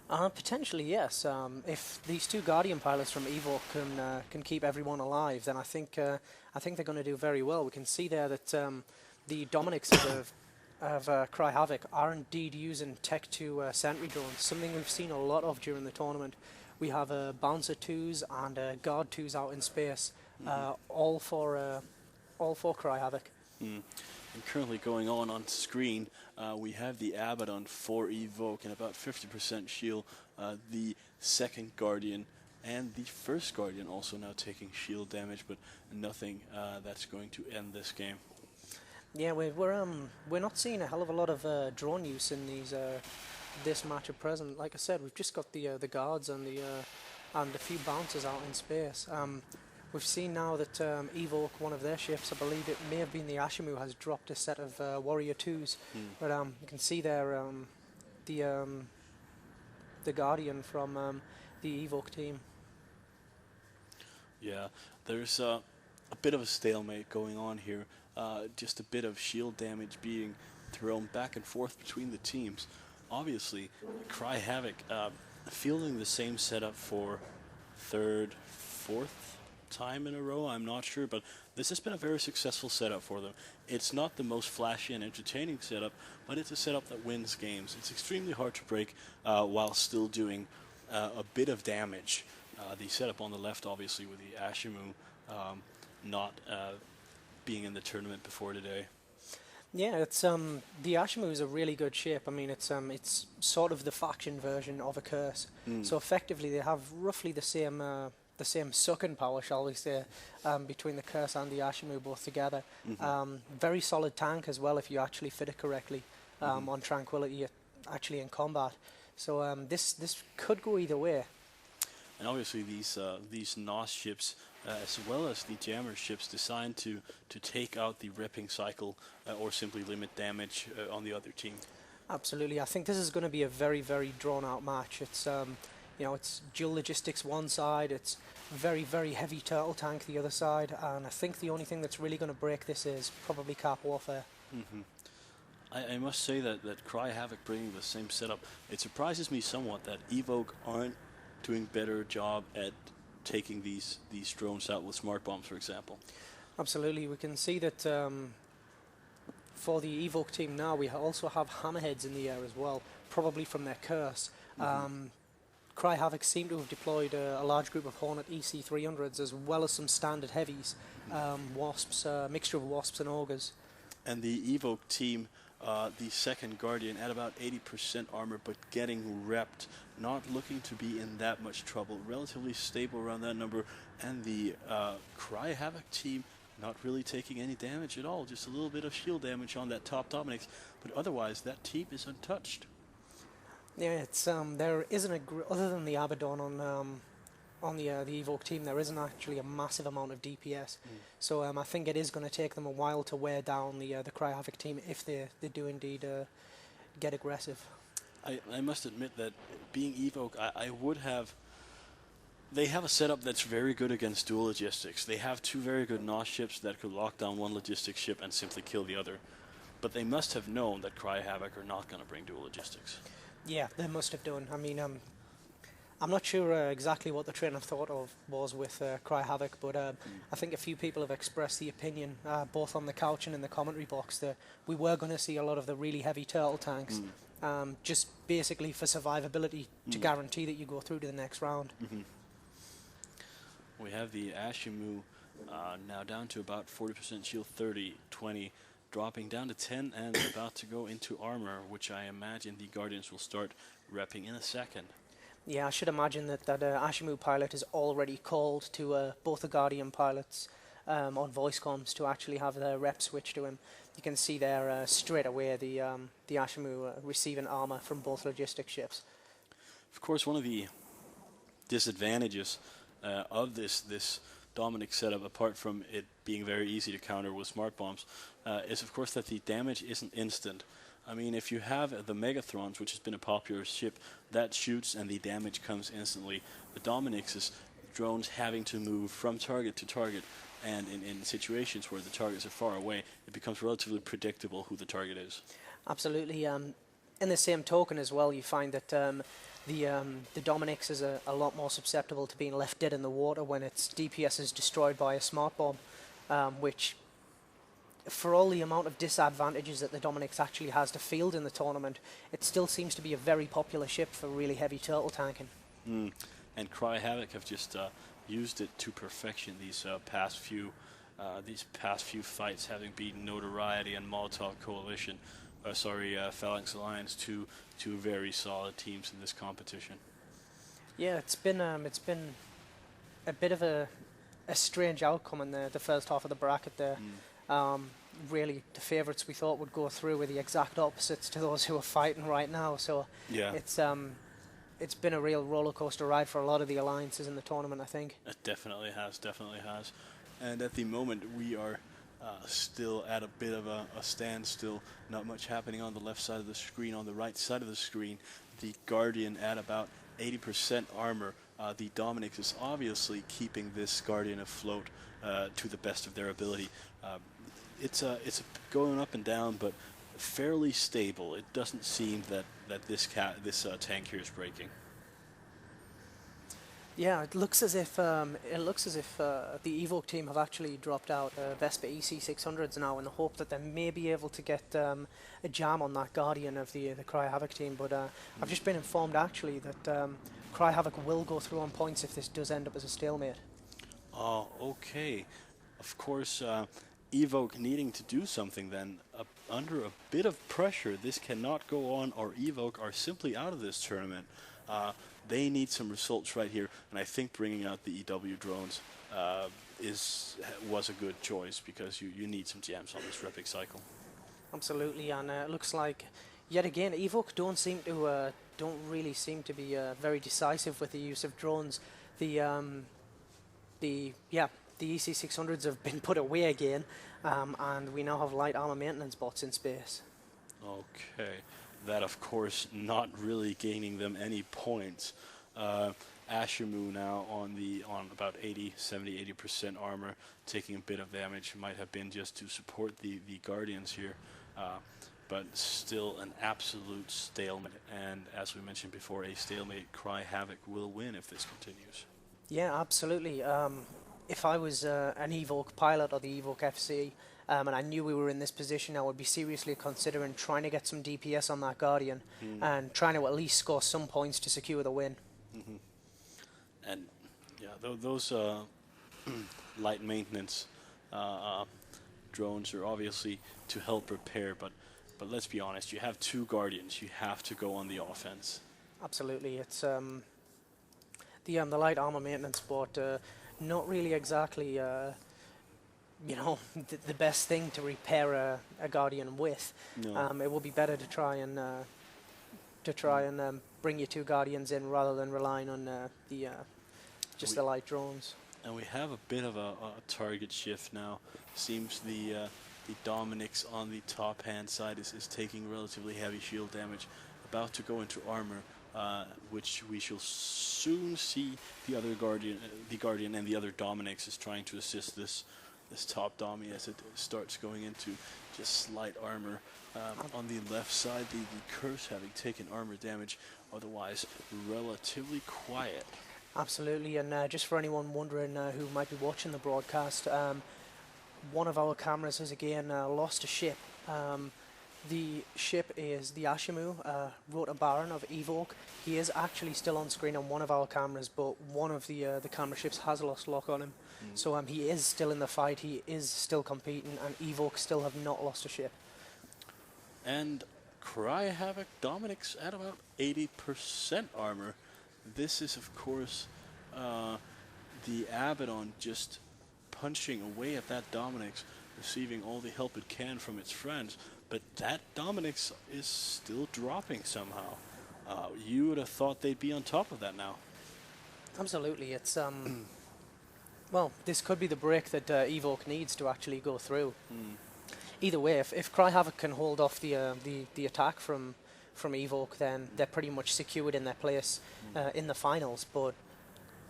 Potentially, yes. If these two Guardian pilots from Evoke can keep everyone alive, then I think they're going to do very well. We can see there that the Dominics of Cry Havoc are indeed using Tech 2 sentry drones, something we've seen a lot of during the tournament. We have Bouncer 2s and Guard 2s out in space, all for Cry Havoc. And currently going on screen, we have the Abaddon for Evoke and about 50% shield. The second Guardian and the first Guardian also now taking shield damage, but nothing that's going to end this game. Yeah, we're not seeing a hell of a lot of drone use in this match at present. Like I said, we've just got the guards and a few bouncers out in space. We've seen now that Evoke, one of their ships, I believe it may have been the Ashimu, has dropped a set of Warrior 2s. But you can see there the Guardian from the Evoke team. Yeah, there's a bit of a stalemate going on here. Just a bit of shield damage being thrown back and forth between the teams. Obviously, Cry Havoc fielding the same setup for third, fourth time in a row, I'm not sure, but this has been a very successful setup for them. It's not the most flashy and entertaining setup, but it's a setup that wins games. It's extremely hard to break while still doing a bit of damage. The setup on the left, obviously, with the Ashimu not being in the tournament before today. Yeah, it's the Ashimu is a really good ship. I mean, it's sort of the faction version of a Curse. So effectively, they have roughly the same sucking power, shall we say, between the Curse and the Ashimu both together. Very solid tank as well if you actually fit it correctly on Tranquility, actually in combat. So this could go either way. And obviously these NOS ships, as well as the jammer ships, designed to take out the ripping cycle or simply limit damage on the other team. Absolutely, I think this is going to be a very, very drawn-out match. It's it's dual logistics one side, it's very, very heavy turtle tank the other side, and I think the only thing that's really going to break this is probably Cap Warfare. I must say that Cry Havoc bringing the same setup, it surprises me somewhat that Evoke aren't doing better job at taking these drones out with smart bombs, for example. Absolutely, we can see that for the Evoke team now, we also have hammerheads in the air as well, probably from their Curse. Cry Havoc seem to have deployed a large group of Hornet EC300s as well as some standard heavies, Wasps, mixture of Wasps and Augurs. And the Evoke team, the second Guardian at about 80% armor, but getting repped, not looking to be in that much trouble, relatively stable around that number. And the Cry Havoc team not really taking any damage at all, just a little bit of shield damage on that top Dominix, but otherwise that team is untouched. Yeah, it's there isn't other than the Abaddon on the Evoke team, there isn't actually a massive amount of DPS. So I think it is going to take them a while to wear down the Cry Havoc team if they do indeed get aggressive. I must admit that being Evoke, I would have. They have a setup that's very good against dual logistics. They have two very good NOS ships that could lock down one logistics ship and simply kill the other. But they must have known that Cry Havoc are not going to bring dual logistics. Yeah, they must have done. I mean, I'm not sure exactly what the train of thought was with Cry Havoc, but I think a few people have expressed the opinion, both on the couch and in the commentary box, that we were going to see a lot of the really heavy turtle tanks, just basically for survivability, to guarantee that you go through to the next round. We have the Ashimu now down to about 40% shield, 30, 20, dropping down to 10 and about to go into armor, which I imagine the Guardians will start repping in a second. Yeah, I should imagine that Ashimu pilot is already called to both the Guardian pilots on voice comms to actually have their rep switch to him. You can see there straight away the Ashimu receiving armor from both logistic ships. Of course, one of the disadvantages of this Dominic setup, apart from it being very easy to counter with smart bombs, is of course that the damage isn't instant. I mean, if you have the Megathrons, which has been a popular ship, that shoots and the damage comes instantly. The Dominic's drones having to move from target to target, and in situations where the targets are far away, it becomes relatively predictable who the target is. Absolutely. In the same token as well, you find that the Dominic's is a lot more susceptible to being left dead in the water when its DPS is destroyed by a smart bomb, which, for all the amount of disadvantages that the Dominic's actually has to field in the tournament, it still seems to be a very popular ship for really heavy turtle tanking. And Cry Havoc have just used it to perfection these past few fights, having beaten Notoriety and Molotov Coalition. Phalanx Alliance, two very solid teams in this competition. Yeah, it's been a bit of a strange outcome in the first half of the bracket there. Really, the favourites we thought would go through were the exact opposites to those who are fighting right now. So yeah, it's been a real roller coaster ride for a lot of the alliances in the tournament, I think. It definitely has. And at the moment, we are still at a bit of a standstill. Not much happening on the left side of the screen. On the right side of the screen, the Guardian at about 80% armor. The Dominic's is obviously keeping this Guardian afloat to the best of their ability. It's going up and down, but fairly stable. It doesn't seem that this tank here is breaking. Yeah, it looks as if the Evoke team have actually dropped out Vespa EC600s now in the hope that they may be able to get a jam on that Guardian of the Cry Havoc team. But I've just been informed actually that Cry Havoc will go through on points if this does end up as a stalemate. Oh, okay. Of course, Evoke needing to do something then. Under a bit of pressure, this cannot go on, or Evoke are simply out of this tournament. They need some results right here, and I think bringing out the EW drones was a good choice, because you need some jams on this Repic cycle. Absolutely, and it looks like yet again Evoke don't really seem to be very decisive with the use of drones. The EC600s have been put away again, and we now have light armor maintenance bots in space. Okay. That, of course, not really gaining them any points. Ashimu now on about 80% armor, taking a bit of damage. Might have been just to support the Guardians here, but still an absolute stalemate. And as we mentioned before, a stalemate. Cry Havoc will win if this continues. Yeah, absolutely. If I was an Evoke pilot or the Evoke FC, and I knew we were in this position, I would be seriously considering trying to get some DPS on that Guardian and trying to at least score some points to secure the win. And yeah, those light maintenance drones are obviously to help repair, but let's be honest, you have two Guardians, you have to go on the offense. Absolutely, it's the light armor maintenance bot, not really exactly the best thing to repair a Guardian with. No. It would be better to try and bring your two Guardians in rather than relying on the light drones. And we have a bit of a target shift now. Seems the Dominic's on the top hand side is taking relatively heavy shield damage, about to go into armor, which we shall soon see. The Guardian and the other Dominic's is trying to assist this top Domi as it starts going into just slight armor. On the left side, the Curse having taken armor damage, otherwise relatively quiet. Absolutely, and just for anyone wondering who might be watching the broadcast, one of our cameras has again lost a ship. The ship is the Ashimu, Rota Baron of Evoke. He is actually still on screen on one of our cameras, but one of the camera ships has lost lock on him. So he is still in the fight, he is still competing, and Evoke still have not lost a ship. And Cry Havoc Dominic's at about 80% armor. This is, of course, the Abaddon just punching away at that Dominix, receiving all the help it can from its friends, but that Dominix is still dropping somehow. You would have thought they'd be on top of that now. Absolutely, it's well, this could be the break that Evoke needs to actually go through. Either way, if Cry Havoc can hold off the attack from Evoke, then they're pretty much secured in their place in the finals. But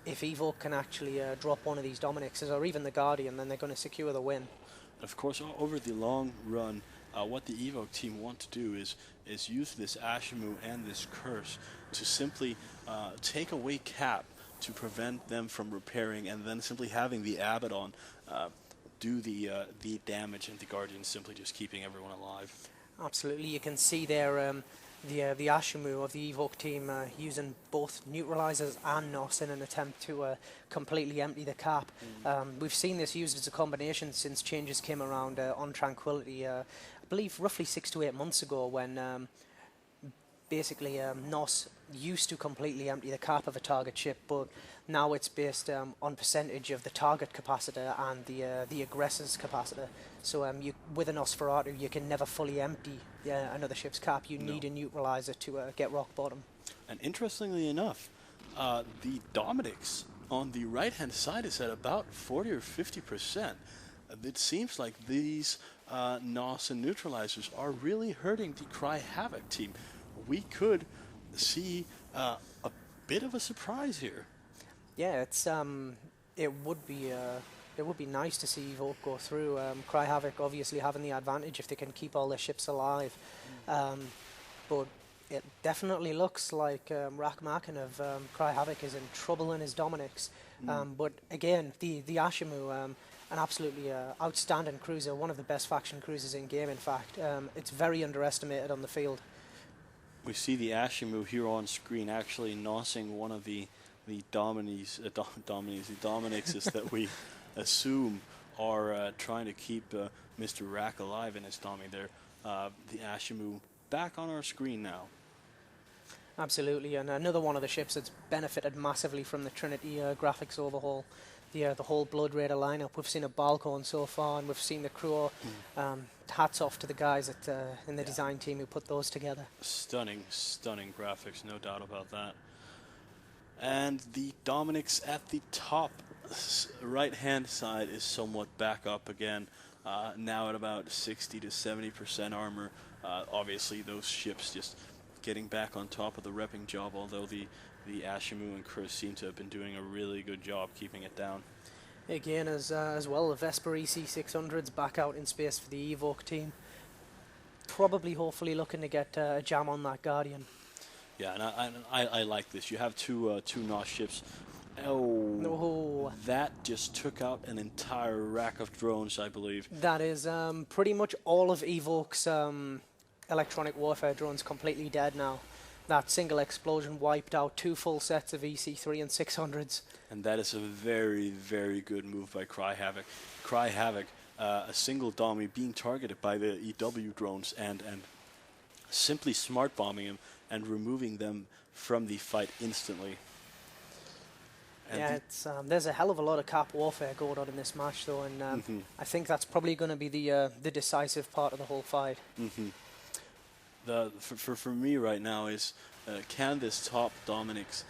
if Evoke can actually drop one of these Dominixes or even the Guardian, then they're going to secure the win. Of course, over the long run, what the Evoke team want to do is use this Ashimu and this Curse to simply take away Cap to prevent them from repairing, and then simply having the Abaddon do the damage, and the Guardian simply just keeping everyone alive. Absolutely, you can see there the Ashimu of the Evoke team using both neutralizers and NOS in an attempt to completely empty the cap. We've seen this used as a combination since changes came around on Tranquility, I believe roughly 6 to 8 months ago, when basically NOS used to completely empty the cap of a target ship, but now it's based on percentage of the target capacitor and the aggressor's capacitor. So with a Nosferatu, you can never fully empty another ship's cap. You need a neutralizer to get rock bottom. And interestingly enough, the Dominix on the right-hand side is at about 40 or 50%. It seems like these NOS and neutralizers are really hurting the Cry Havoc team. We could see a bit of a surprise here. Yeah, it's it would be nice to see Evoke go through. Cry Havoc obviously having the advantage if they can keep all their ships alive, but it definitely looks like Rakhmakan of Cry Havoc is in trouble in his Dominix. But again, the Ashimu, an absolutely outstanding cruiser, one of the best faction cruisers in game. In fact, it's very underestimated on the field. We see the Ashimu here on screen actually nosing one of the Dominixes that we assume are trying to keep Mr. Rack alive in his Domi there. The Ashimu back on our screen now. Absolutely, and another one of the ships that's benefited massively from the Trinity graphics overhaul. The whole Blood Raider lineup. We've seen a Balcon so far, and we've seen the crew. Hats off to the guys in the design team who put those together. Stunning graphics, no doubt about that. And the Dominix at the top right-hand side is somewhat back up again, now at about 60 to 70% armor. Obviously, those ships just getting back on top of the repping job, although the Ashimu and Curse seem to have been doing a really good job keeping it down. Again, as well, the Vesper EC600's back out in space for the Evoke team. Probably, hopefully, looking to get a jam on that Guardian. Yeah, and I like this. You have two NOS ships. Oh, that just took out an entire rack of drones, I believe. That is pretty much all of Evoke's electronic warfare drones completely dead now. That single explosion wiped out 2 full sets of EC3 and 600s. And that is a very, very good move by Cry Havoc. Cry Havoc, a single Domi being targeted by the EW drones and simply smart bombing him and removing them from the fight instantly. And yeah, there's a hell of a lot of cap warfare going on in this match, though, and I think that's probably going to be the decisive part of the whole fight. For me right now is, can this top Dominix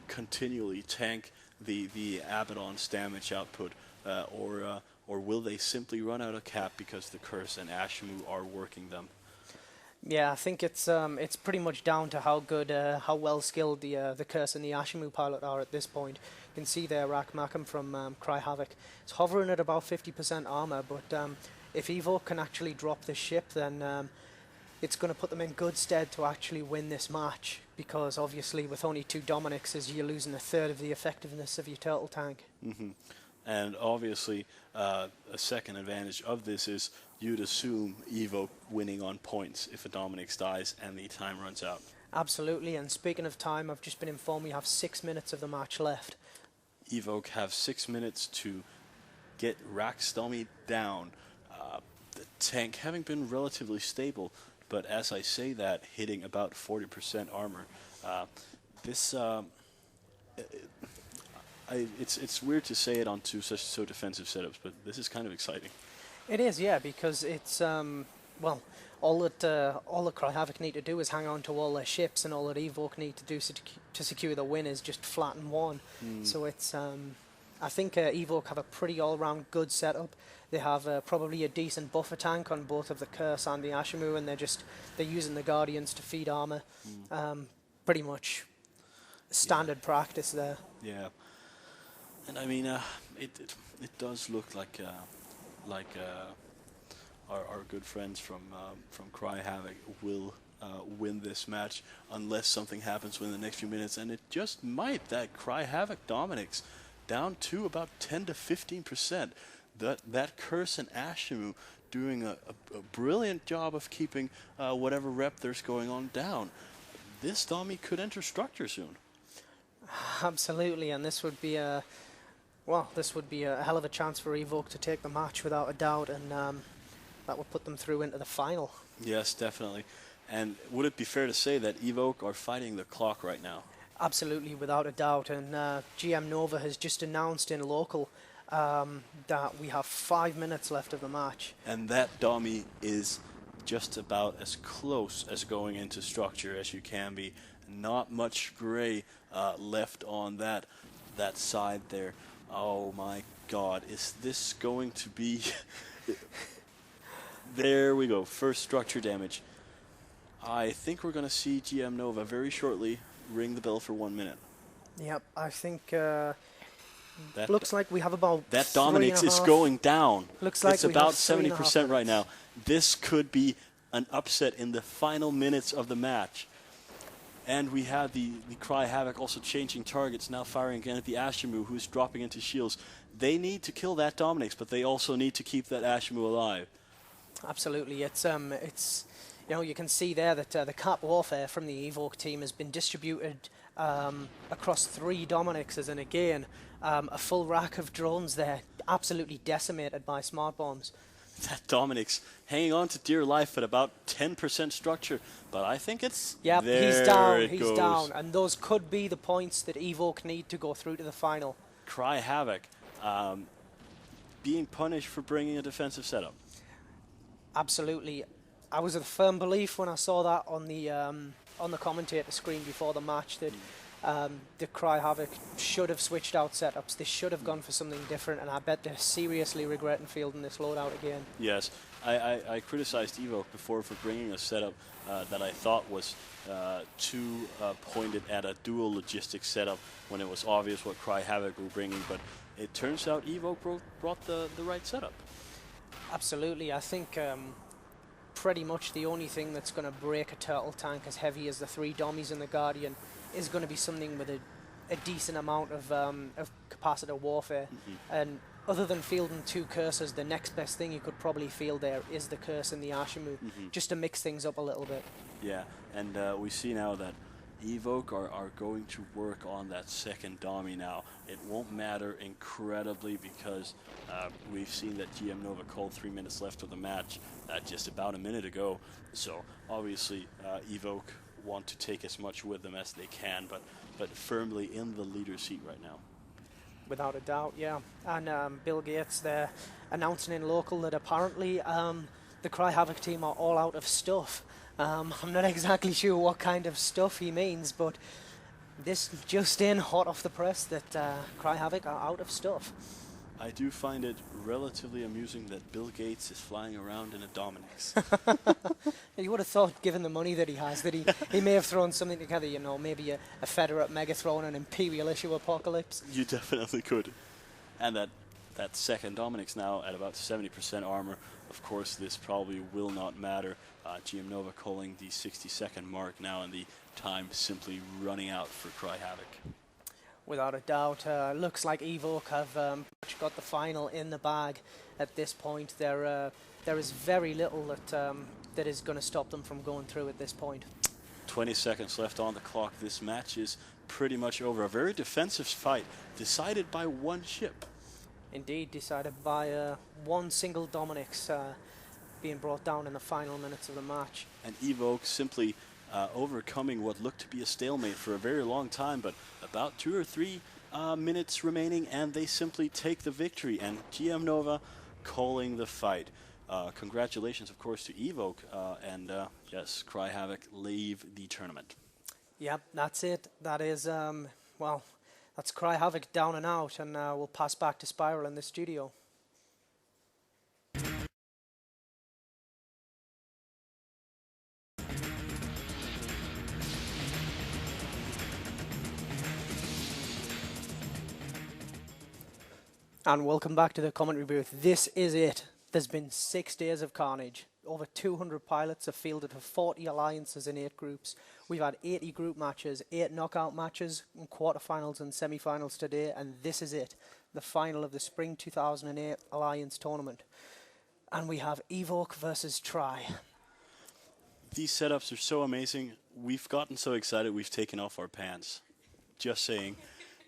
continually tank the Abaddon's damage output, or will they simply run out of cap because the Curse and Ashimu are working them? Yeah, I think it's pretty much down to how good, how well skilled the Curse and the Ashimu pilot are at this point. You can see there Rakhmakan from Cry Havoc. It's hovering at about 50% armor, but if Evoke can actually drop the ship, then it's going to put them in good stead to actually win this match, because obviously with only 2 Dominixes, you're losing 1/3 of the effectiveness of your turtle tank. And obviously, a second advantage of this is you'd assume Evoke winning on points if a Dominix dies and the time runs out. Absolutely, and speaking of time, I've just been informed we have 6 minutes of the match left. Evoke have 6 minutes to get Rackstomy down. The tank having been relatively stable, but as I say that, hitting about 40% armor. it's weird to say it on two such so defensive setups, but this is kind of exciting. It is, yeah, because it's well, all that Cry Havoc need to do is hang on to all their ships, and all that Evoke need to do to secure the win is just flatten one. So it's I think Evoke have a pretty all-round good setup. They have probably a decent buffer tank on both of the Curse and the Ashimu, and they're using the Guardians to feed armor. Pretty much standard practice there. Yeah, and I mean, it does look like our good friends from Cry Havoc will win this match unless something happens within the next few minutes, and it just might. That Cry Havoc dominates down to about 10 to 15%. That Curse and Ashimu doing a brilliant job of keeping whatever rep there's going on down. This dummy could enter structure soon. Absolutely, and this would be a hell of a chance for Evoke to take the match without a doubt, and that would put them through into the final. Yes, definitely. And would it be fair to say that Evoke are fighting the clock right now? Absolutely, without a doubt. And GM Nova has just announced in local that we have 5 minutes left of the match. And that dummy is just about as close as going into structure as you can be. Not much gray left on that side there. Oh my God, is this going to be... There we go, first structure damage. I think we're going to see GM Nova very shortly ring the bell for 1 minute. Yep, I think looks like we have about that Dominix is going down. Looks like it's about 70% right now. This could be an upset in the final minutes of the match. And we have the Cry Havoc also changing targets, now firing again at the Ashimu, who's dropping into shields. They need to kill that Dominix, but they also need to keep that Ashimu alive. Absolutely, it's you know, you can see there that the cap warfare from the Evoke team has been distributed across 3 Dominixes, and again, a full rack of drones there, absolutely decimated by smart bombs. That Dominix hanging on to dear life at about 10% structure, but I think it's yep, there he's down, and those could be the points that Evoke need to go through to the final. Cry Havoc being punished for bringing a defensive setup. Absolutely. I was of the firm belief when I saw that on the commentator screen before the match that the Cry Havoc should have switched out setups. They should have gone for something different, and I bet they're seriously regretting fielding this loadout again. Yes, I criticized Evoke before for bringing a setup that I thought was too pointed at a dual logistics setup when it was obvious what Cry Havoc were bringing, but it turns out Evoke brought the right setup. Absolutely. I think pretty much the only thing that's going to break a turtle tank as heavy as the 3 dummies and the Guardian is going to be something with a decent amount of capacitor warfare. And other than fielding 2 curses, the next best thing you could probably field there is the curse and the Ashimu, just to mix things up a little bit. Yeah, and we see now that Evoke are going to work on that second dummy now. It won't matter incredibly because we've seen that GM Nova called 3 minutes left of the match just about a minute ago. So obviously Evoke want to take as much with them as they can, but firmly in the leader's seat right now. Without a doubt, yeah. And Bill Gates, they're announcing in local that apparently the Cry Havoc team are all out of stuff. I'm not exactly sure what kind of stuff he means, but this just in hot off the press that Cry Havoc are out of stuff. I do find it relatively amusing that Bill Gates is flying around in a Dominix. You would have thought, given the money that he has, that he may have thrown something together, you know, maybe a Federate Megatron, an Imperial issue Apocalypse. You definitely could. And that second Dominix now at about 70% armor. Of course, this probably will not matter. GM Nova calling the 60-second mark now, and the time simply running out for Cry Havoc. Without a doubt. Looks like Evoke have got the final in the bag at this point. There is very little that is going to stop them from going through at this point. 20 seconds left on the clock. This match is pretty much over. A very defensive fight decided by 1 ship. Indeed, decided by 1 single Dominix being brought down in the final minutes of the match. And Evoke simply overcoming what looked to be a stalemate for a very long time, but about 2 or 3 minutes remaining, and they simply take the victory. And GM Nova calling the fight. Congratulations, of course, to Evoke, and yes, Cry Havoc leave the tournament. Yep, that's it. That is, well, that's Cry Havoc down and out, and we'll pass back to Spiral in the studio. And welcome back to the commentary booth. This is it. There's been 6 days of carnage. Over 200 pilots have fielded for 40 alliances in 8 groups. We've had 80 group matches, 8 knockout matches, and quarterfinals and semi-finals today, and this is it, the final of the Spring 2008 Alliance Tournament. And we have Evoke versus Tri. These setups are so amazing. We've gotten so excited we've taken off our pants. Just saying.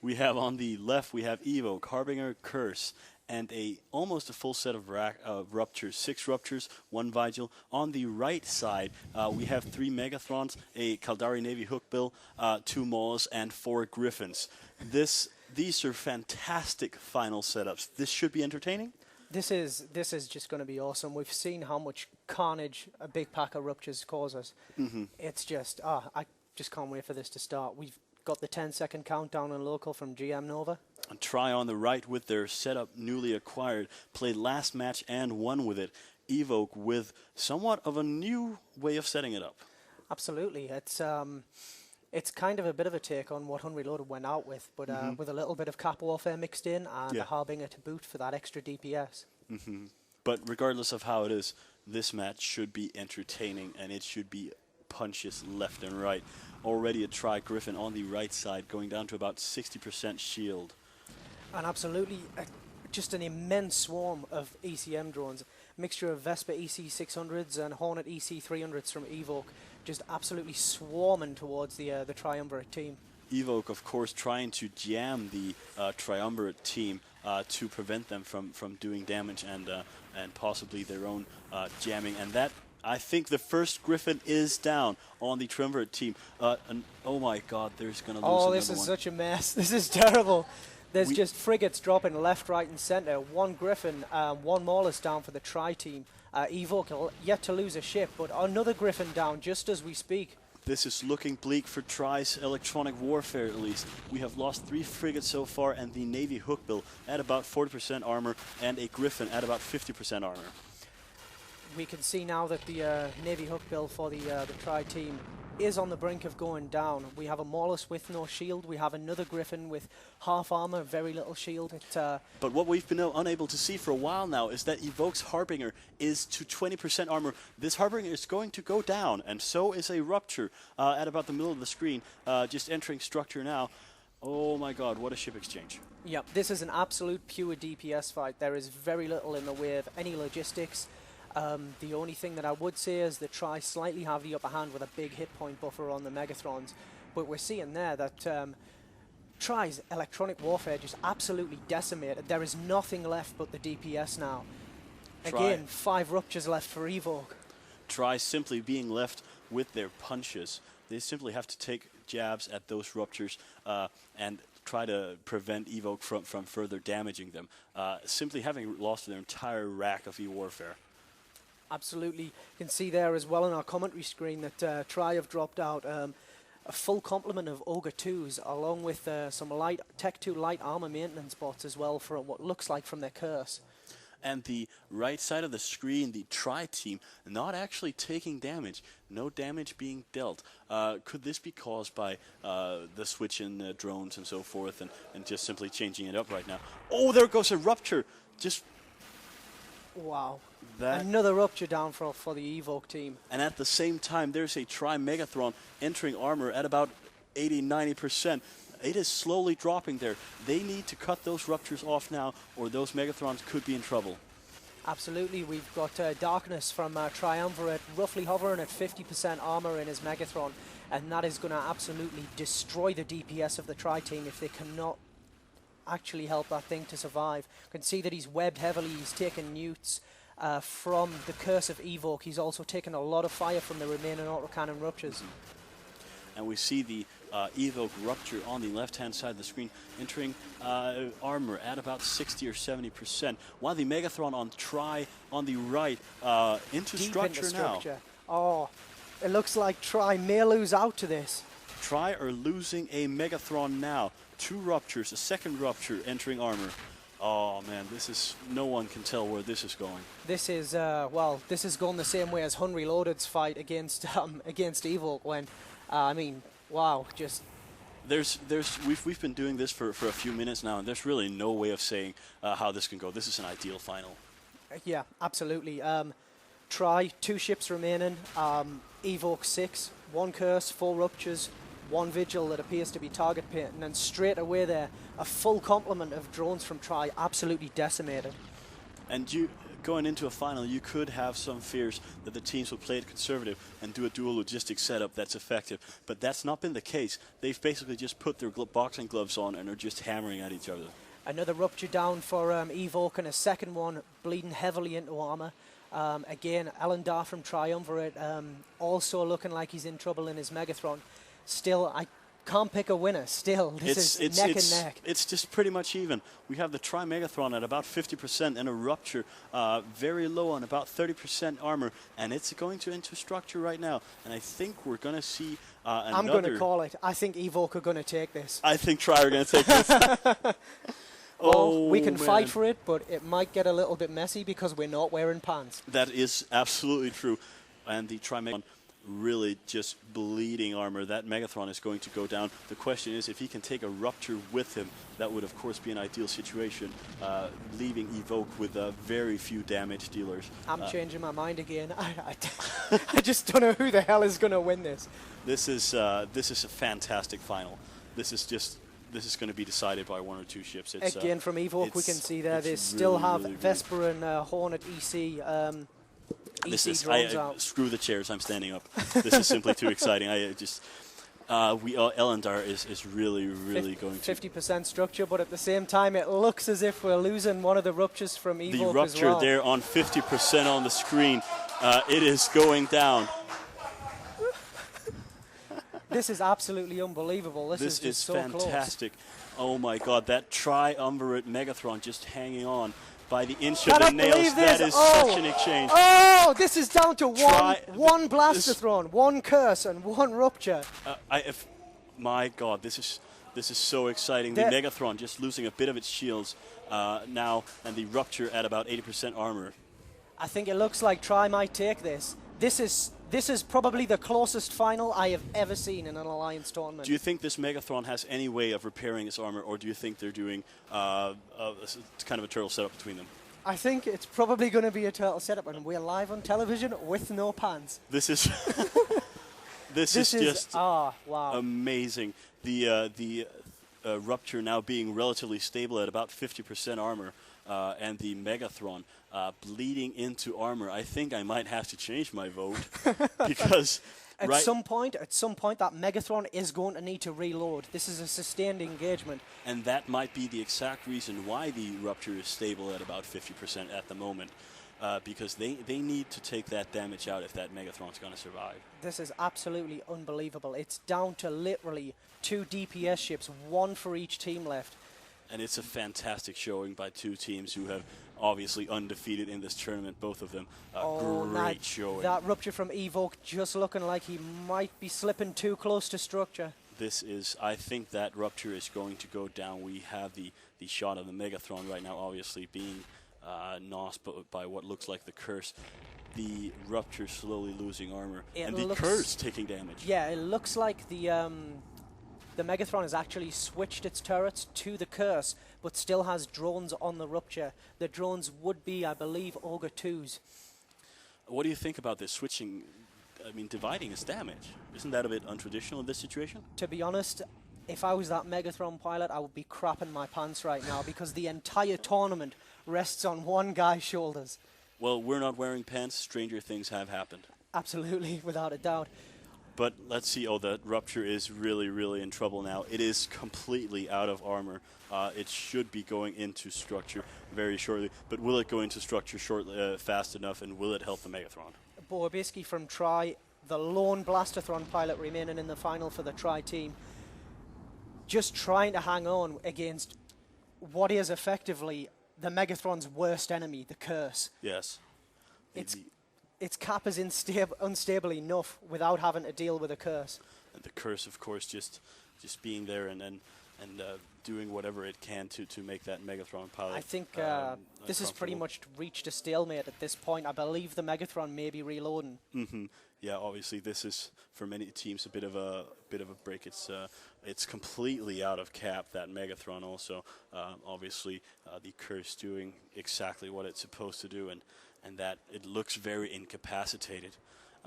We have on the left, we have Evoke, Harbinger, Curse, and almost a full set of ruptures. 6 ruptures, 1 Vigil. On the right side, we have 3 Megathrons, a Kaldari Navy Hookbill, 2 Maws, and 4 Griffins. These are fantastic final setups. This should be entertaining. This is just going to be awesome. We've seen how much carnage a big pack of ruptures causes. It's just, I just can't wait for this to start. We've got the 10-second countdown on local from GM Nova. And Try on the right with their setup newly acquired. Played last match and won with it. Evoke with somewhat of a new way of setting it up. Absolutely. It's kind of a bit of a take on what Unreloaded went out with, but with a little bit of cap warfare mixed in and a Harbinger to boot for that extra DPS. But regardless of how it is, this match should be entertaining, and it should be punches left and right. Already a Tri Griffin on the right side, going down to about 60% shield. And absolutely, just an immense swarm of ECM drones. Mixture of Vespa EC600s and Hornet EC300s from Evoke, just absolutely swarming towards the Triumvirate team. Evoke, of course, trying to jam the Triumvirate team to prevent them from doing damage and possibly their own jamming. And that, I think the first Griffin is down on the Triumvirate team. And oh my God, there's going to lose another one. Oh, this is such a mess. This is terrible. There's just frigates dropping left, right, and centre. 1 Griffin, 1 Maulus down for the Tri team. Evoke yet to lose a ship, but another Griffin down just as we speak. This is looking bleak for Tri's electronic warfare, at least. We have lost 3 frigates so far, and the Navy Hookbill at about 40% armor, and a Griffin at about 50% armor. We can see now that the Navy Hookbill for the Tri team is on the brink of going down. We have a Maulus with no shield. We have another Griffin with half armor, very little shield. But what we've been unable to see for a while now is that Evoke's Harbinger is to 20% armor. This Harbinger is going to go down, and so is a Rupture at about the middle of the screen, just entering structure now. Oh my God, what a ship exchange. Yep, this is an absolute pure DPS fight. There is very little in the way of any logistics. The only thing that I would say is the Tri slightly have the upper hand with a big hit point buffer on the Megathrons. But we're seeing there that Tri's electronic warfare just absolutely decimated. There is nothing left but the DPS now. Again, 5 ruptures left for Evoke. Tri simply being left with their punches. They simply have to take jabs at those ruptures and try to prevent Evoke from further damaging them. Simply having lost their entire rack of E-Warfare. Absolutely. You can see there as well on our commentary screen that Tri have dropped out a full complement of Ogre 2s along with some Tech 2 light armor maintenance bots as well for what looks like from their curse. And the right side of the screen, the Tri team, not actually taking damage. No damage being dealt. Could this be caused by the switch in drones and so forth and just simply changing it up right now? Oh, there goes a Rupture. Just... Wow. Another Rupture down for the Evoke team. And at the same time, there's a Tri-Megathron entering armor at about 80-90%. It is slowly dropping there. They need to cut those Ruptures off now, or those Megathrons could be in trouble. Absolutely. We've got Darkness from Triumvirate roughly hovering at 50% armor in his Megatron, and that is going to absolutely destroy the DPS of the Tri team if they cannot actually help that thing to survive. You can see that he's webbed heavily. He's taken newts from the Curse of Evoke. He's also taken a lot of fire from the remaining autocannon Ruptures. And we see the Evoke Rupture on the left-hand side of the screen, entering armor at about 60 or 70%, while the Megathron on Tri on the right into Deep structure into now. structure. Oh, it looks like Tri may lose out to this. Tri are losing a Megathron now. 2 ruptures, a second rupture entering armor. Oh man, this is, no one can tell where this is going. This is, well, this is going the same way as Hun Reloaded's fight against Evoke went. I mean, wow, just... We've been doing this for a few minutes now, and there's really no way of saying how this can go. This is an ideal final. Yeah, absolutely. Tri, 2 ships remaining. Evoke 6, 1 curse, 4 ruptures, 1 vigil that appears to be target painting, and straight away there, a full complement of drones from Tri, absolutely decimated. And going into a final, you could have some fears that the teams will play it conservative and do a dual logistics setup that's effective, but that's not been the case. They've basically just put their boxing gloves on and are just hammering at each other. Another rupture down for Evoke, and a second one bleeding heavily into armor. Again, Elendar from Triumvirate also looking like he's in trouble in his Megathron. Still, I can't pick a winner. Still, this is neck and neck. It's just pretty much even. We have the Tri-Megathron at about 50% and a Rupture very low on about 30% armor, and it's going to enter structure right now. And I think we're going to see another... I'm going to call it. I think Evoke are going to take this. I think Tri are going to take this. Well, we can fight for it, but it might get a little bit messy because we're not wearing pants. That is absolutely true. And the Tri-Megathron really just bleeding armor. That Megathron is going to go down. The question is if he can take a Rupture with him. That would, of course, be an ideal situation, leaving Evoke with very few damage dealers. I'm changing my mind again. I just don't know who the hell is going to win this. This is a fantastic final. This is going to be decided by 1 or 2 ships. It's, again, from Evoke, we can see there they really, still have really Vesper and Hornet EC. Drones out. Screw the chairs. I'm standing up. This is simply too exciting. Elendar is really going to 50% structure, but at the same time, it looks as if we're losing one of the ruptures from Evoke the Rupture as well. there on 50% on the screen. It is going down. This is absolutely unbelievable. This is just so fantastic. Close. Oh my God, that Triumvirate Megathron just hanging on by the inch Cannot of the nails. believe this. That is Oh. such an exchange. Oh, this is down to one Blasterthron, 1 curse, and 1 rupture. My God, this is so exciting. The Megathron just losing a bit of its shields now, and the Rupture at about 80% armor. I think it looks like Tri might take this. This is probably the closest final I have ever seen in an Alliance tournament. Do you think this Megathron has any way of repairing its armor, or do you think they're doing kind of a turtle setup between them? I think it's probably going to be a turtle setup, and we're live on television with no pants. This is this is just wow. amazing. The Rupture now being relatively stable at about 50% armor, and the Megathron bleeding into armor. I think I might have to change my vote because at some point that Megathron is going to need to reload. This is a sustained engagement, and that might be the exact reason why the Rupture is stable at about 50% at the moment, because they need to take that damage out if that Megathron's going to survive. This is absolutely unbelievable. It's down to literally 2 DPS ships, 1 for each team left. And it's a fantastic showing by 2 teams who have obviously undefeated in this tournament, both of them. Great showing. That Rupture from Evoke just looking like he might be slipping too close to structure. I think that Rupture is going to go down. We have the shot of the Megathron right now, obviously being nosed by what looks like the curse. The Rupture slowly losing armor, and the curse taking damage. Yeah, it looks like the Megathron has actually switched its turrets to the curse, but still has drones on the Rupture. The drones would be, I believe, Ogre 2s. What do you think about this switching? I mean, dividing its damage. Isn't that a bit untraditional in this situation? To be honest, if I was that Megathron pilot, I would be crapping my pants right now because the entire tournament rests on one guy's shoulders. Well, we're not wearing pants. Stranger things have happened. Absolutely, without a doubt. But let's see. Oh, the Rupture is really in trouble now. It is completely out of armor. It should be going into structure very shortly. But will it go into structure fast enough, and will it help the Megathron? Borbisky from Tri, the lone Blasterthron pilot remaining in the final for the Tri team. just trying to hang on against what is effectively the Megathron's worst enemy, the Curse. Yes. Its cap is unstable enough without having to deal with a Curse. And the Curse, of course, just being there and doing whatever it can to make that Megathron pilot. I think this has pretty much reached a stalemate at this point. I believe the Megathron may be reloading. Yeah, obviously this is for many teams a bit of a break. It's completely out of cap, that Megathron. Also, obviously the Curse doing exactly what it's supposed to do, and that it looks very incapacitated.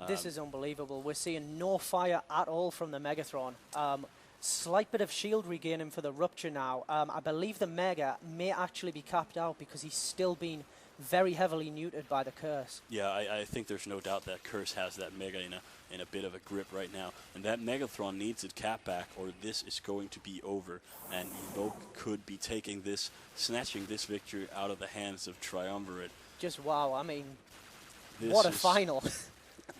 This is unbelievable. We're seeing no fire at all from the Megathron. Slight bit of shield regaining for the Rupture now. I believe the Mega may actually be capped out because he's still being very heavily neutered by the Curse. Yeah, I think there's no doubt that Curse has that Mega in a bit of a grip right now. And that Megathron needs its cap back, or this is going to be over. And Evoke could be taking this, snatching this victory out of the hands of Triumvirate. Just wow, I mean, what a final.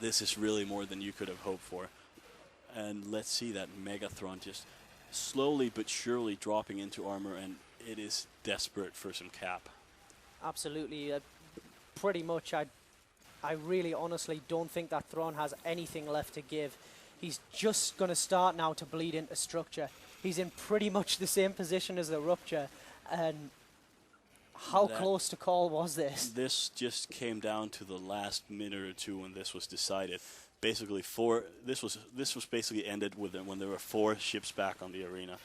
This is really more than you could have hoped for. And let's see that Megathron just slowly but surely dropping into armor, and it is desperate for some cap. Absolutely. Pretty much, I really honestly don't think that Thrawn has anything left to give. He's just going to start now to bleed into structure. He's in pretty much the same position as the Rupture, and how close to call was this? This just came down to the last minute or two when this was decided. Basically, this was basically ended when there were 4 ships back on the arena.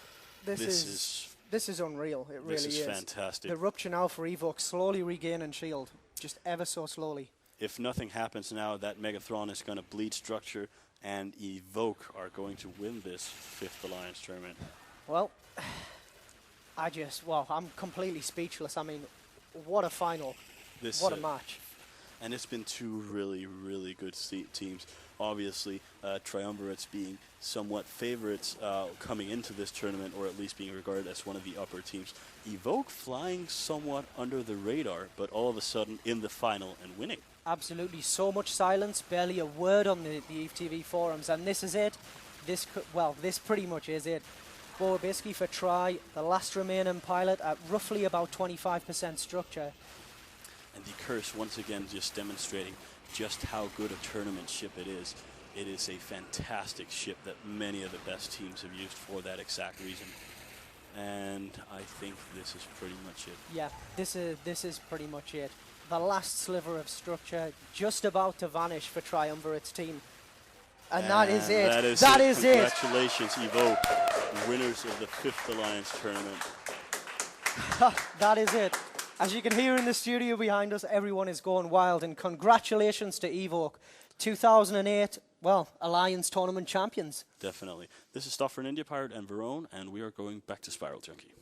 This is unreal. It really is. This is fantastic. The Rupture now for Evoke, slowly regaining shield, just ever so slowly. If nothing happens now, that Megathron is going to bleed structure, and Evoke are going to win this 5th Alliance tournament. Well, I'm completely speechless. I mean, what a final. What a match. And it's been 2 really, really good teams. Obviously, Triumvirates being somewhat favorites coming into this tournament, or at least being regarded as one of the upper teams. Evoke flying somewhat under the radar, but all of a sudden in the final and winning. Absolutely. So much silence, barely a word on the EVTV forums, and this is it. This pretty much is it. Bo Wabisky for Tri, the last remaining pilot at roughly about 25% structure. And the Curse once again just demonstrating just how good a tournament ship it is. It is a fantastic ship that many of the best teams have used for that exact reason. And I think this is pretty much it. Yeah, this is pretty much it. The last sliver of structure just about to vanish for Triumvirate's team. And that is it. That is it. Congratulations, Evoke, winners of the 5th Alliance tournament. That is it. As you can hear in the studio behind us, everyone is going wild, and congratulations to Evoke, 2008, Alliance Tournament champions. Definitely. This is Stuff for an India Pirate and Verone, and we are going back to Spiral Junkie.